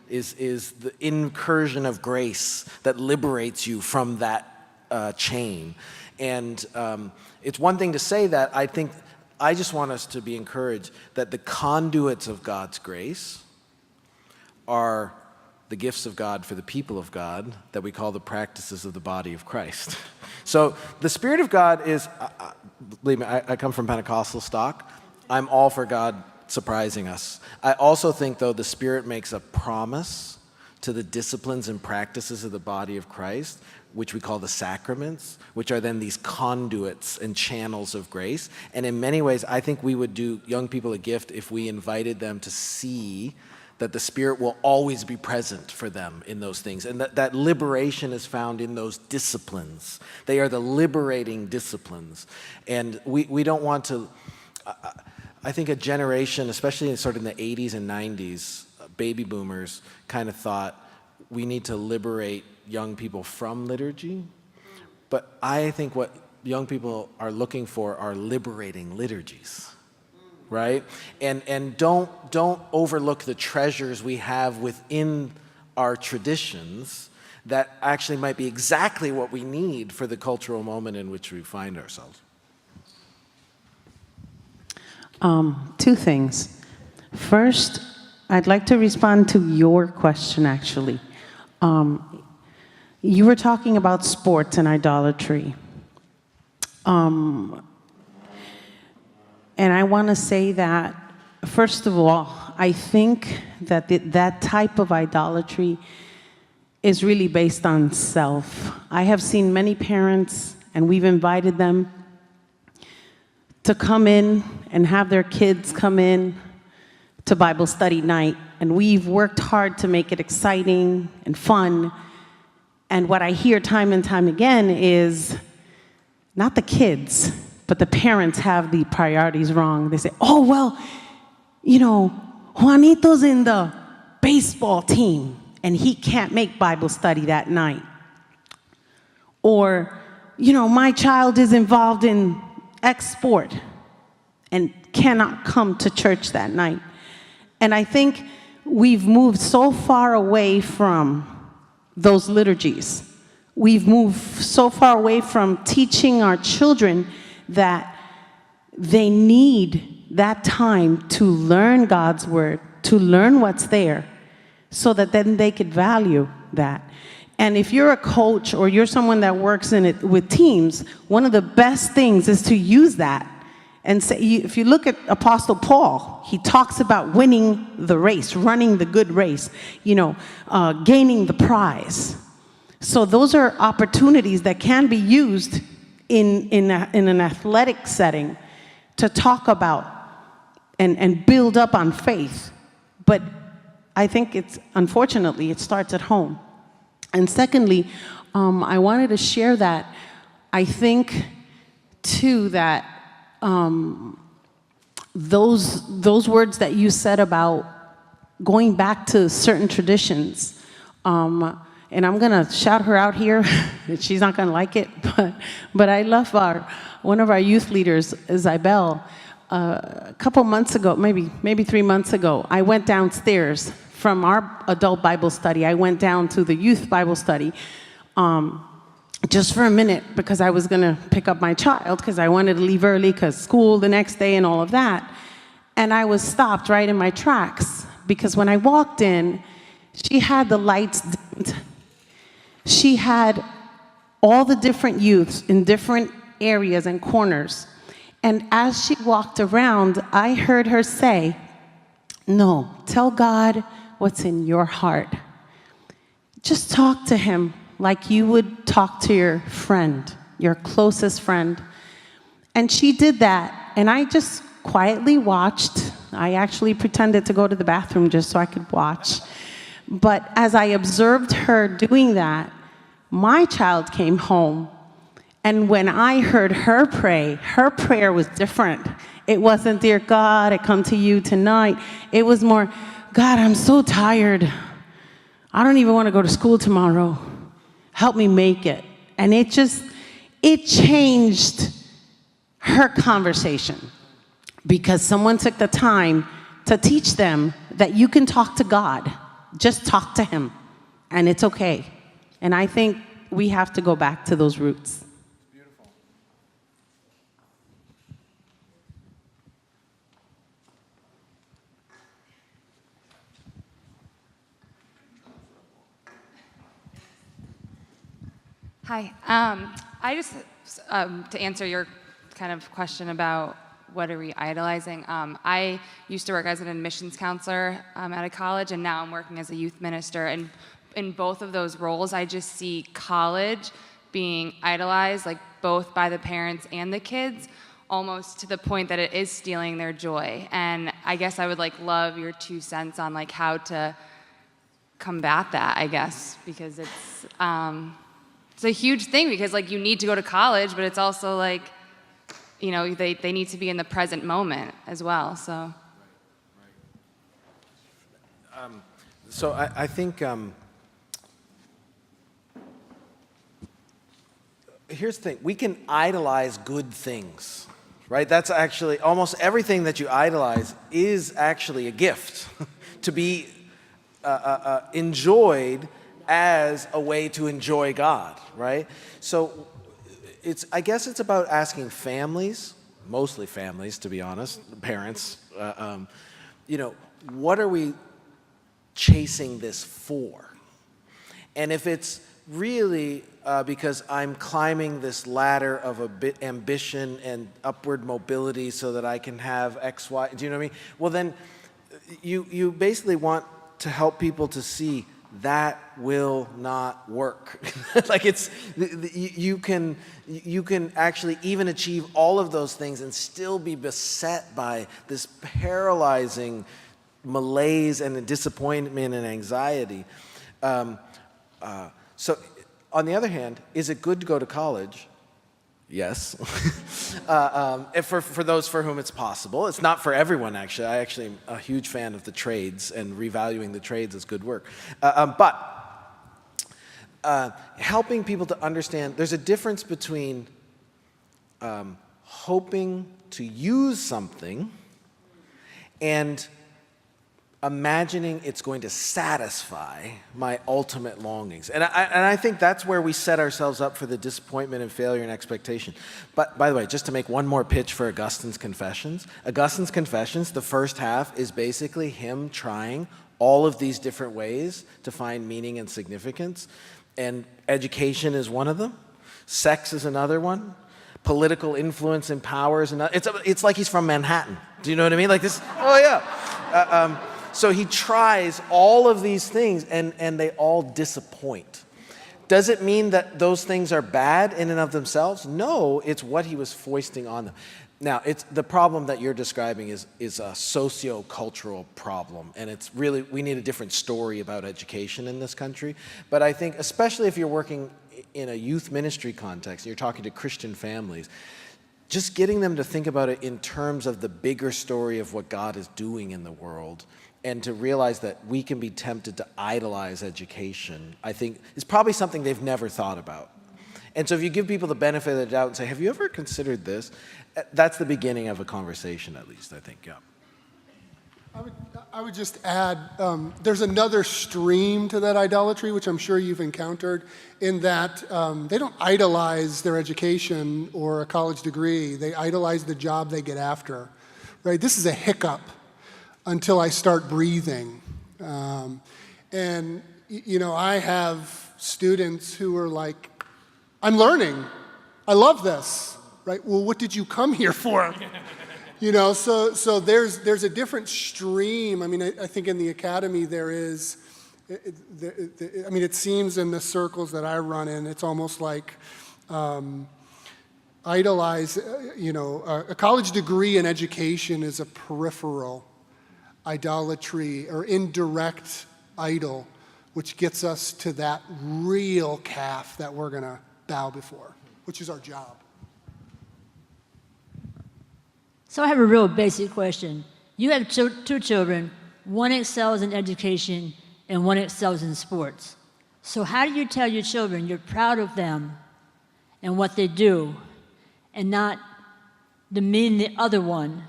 is the incursion of grace that liberates you from that chain. And it's one thing to say that. I just want us to be encouraged that the conduits of God's grace are the gifts of God for the people of God that we call the practices of the body of Christ. So the Spirit of God is, believe me, I come from Pentecostal stock. I'm all for God surprising us. I also think, though, the Spirit makes a promise to the disciplines and practices of the body of Christ, which we call the sacraments, which are then these conduits and channels of grace. And in many ways, I think we would do young people a gift if we invited them to see that the Spirit will always be present for them in those things, and that liberation is found in those disciplines. They are the liberating disciplines. And we don't want to, I think a generation, especially sort of in the 80s and 90s, baby boomers kind of thought we need to liberate young people from liturgy. But I think what young people are looking for are liberating liturgies. Right? And don't overlook the treasures we have within our traditions that actually might be exactly what we need for the cultural moment in which we find ourselves. Two things. First, I'd like to respond to your question, actually. You were talking about sports and idolatry. And I want to say that, first of all, I think that that type of idolatry is really based on self. I have seen many parents, and we've invited them to come in and have their kids come in to Bible study night. And we've worked hard to make it exciting and fun. And what I hear time and time again is not the kids, but the parents have the priorities wrong. They say, oh, well, you know, Juanito's in the baseball team and he can't make Bible study that night. Or, you know, my child is involved in X sport and cannot come to church that night. And I think we've moved so far away from those liturgies. We've moved so far away from teaching our children that they need that time to learn God's word, to learn what's there, so that then they could value that. And if you're a coach or you're someone that works in it with teams, one of the best things is to use that. And say, if you look at Apostle Paul, he talks about winning the race, running the good race, gaining the prize. So those are opportunities that can be used in an athletic setting to talk about and build up on faith. But I think unfortunately, it starts at home. And secondly, I wanted to share that I think, too, that those words that you said about going back to certain traditions, and I'm gonna shout her out here. She's not gonna like it, but I love one of our youth leaders, Isabel. A couple months ago, maybe 3 months ago, I went downstairs from our adult Bible study. I went down to the youth Bible study just for a minute because I was gonna pick up my child because I wanted to leave early because school the next day and all of that. And I was stopped right in my tracks because when I walked in, she had the lights dimmed. She had all the different youths in different areas and corners. And as she walked around, I heard her say, no, tell God what's in your heart. just talk to him like you would talk to your friend, your closest friend. And she did that, and I just quietly watched. I actually pretended to go to the bathroom just so I could watch. But as I observed her doing that, my child came home, and when I heard her pray, her prayer was different. It wasn't, "Dear God, I come to you tonight." It was more, "God, I'm so tired. I don't even want to go to school tomorrow. Help me make it." And it changed her conversation, because someone took the time to teach them that you can talk to God. Just talk to him, and it's okay. And I think we have to go back to those roots. Beautiful. Hi. I just, to answer your kind of question about what are we idolizing, I used to work as an admissions counselor at a college, and now I'm working as a youth minister. And in both of those roles, I just see college being idolized, like both by the parents and the kids, almost to the point that it is stealing their joy. And I guess I would love your 2 cents on how to combat that, I guess, because it's a huge thing, because you need to go to college, but it's also they need to be in the present moment as well. So, So I think here's the thing: we can idolize good things, right? That's actually almost everything that you idolize is actually a gift to be enjoyed as a way to enjoy God, right? So I guess it's about asking families, mostly families, to be honest, parents, what are we chasing this for? And if it's really because I'm climbing this ladder of ambition and upward mobility so that I can have X, Y, do you know what I mean? Well, then you basically want to help people to see that will not work. You can actually even achieve all of those things and still be beset by this paralyzing malaise and disappointment and anxiety. So on the other hand, is it good to go to college? Yes. For those for whom it's possible. It's not for everyone, actually. I actually am a huge fan of the trades, and revaluing the trades is good work. But helping people to understand, there's a difference between hoping to use something and imagining it's going to satisfy my ultimate longings. And I think that's where we set ourselves up for the disappointment and failure and expectation. But by the way, just to make one more pitch for Augustine's Confessions, the first half is basically him trying all of these different ways to find meaning and significance. And education is one of them. Sex is another one. Political influence and power is another. It's like he's from Manhattan. Do you know what I mean? Like this, oh yeah. So he tries all of these things, and they all disappoint. Does it mean that those things are bad in and of themselves? No, it's what he was foisting on them. Now, it's the problem that you're describing is a socio-cultural problem, and it's really, we need a different story about education in this country. But I think, especially if you're working in a youth ministry context, and you're talking to Christian families, just getting them to think about it in terms of the bigger story of what God is doing in the world, and to realize that we can be tempted to idolize education, I think is probably something they've never thought about. And so if you give people the benefit of the doubt and say, have you ever considered this? That's the beginning of a conversation, at least, I think, yeah. I would just add, there's another stream to that idolatry, which I'm sure you've encountered, in that they don't idolize their education or a college degree. They idolize the job they get after, right? This is a hiccup until I start breathing. And, I have students who are like, I'm learning. I love this, right? Well, what did you come here for? So there's a different stream. I mean, I think in the academy there is I mean, it seems in the circles that I run in, it's almost like idolize, a college degree in education is a peripheral idolatry or indirect idol, which gets us to that real calf that we're going to bow before, which is our job. So I have a real basic question. You have two children, one excels in education and one excels in sports. So how do you tell your children you're proud of them and what they do and not demean the other one?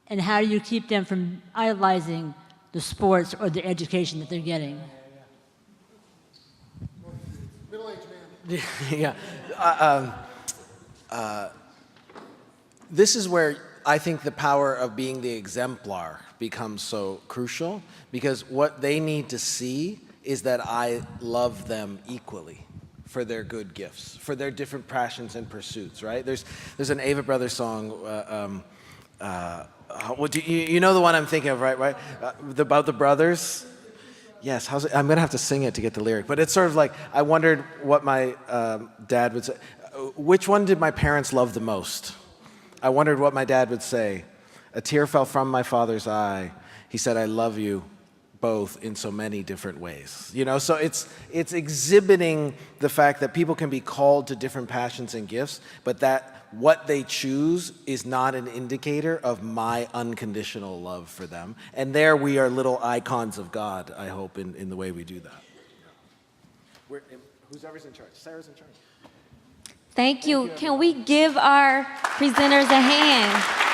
And how do you keep them from idolizing the sports or the education that they're getting? Middle-aged man. Yeah. This is where I think the power of being the exemplar becomes so crucial, because what they need to see is that I love them equally for their good gifts, for their different passions and pursuits, right? There's an Ava Brothers song, you know the one I'm thinking of, right? About the brothers? Yes, I'm going to have to sing it to get the lyric, but it's sort of like, I wondered what my dad would say. Which one did my parents love the most? I wondered what my dad would say. A tear fell from my father's eye. He said, I love you both in so many different ways. So it's exhibiting the fact that people can be called to different passions and gifts, but that what they choose is not an indicator of my unconditional love for them. And there we are little icons of God, I hope, in the way we do that. Who's ever's in charge? Sarah's in charge. Thank you. Can we give our presenters a hand?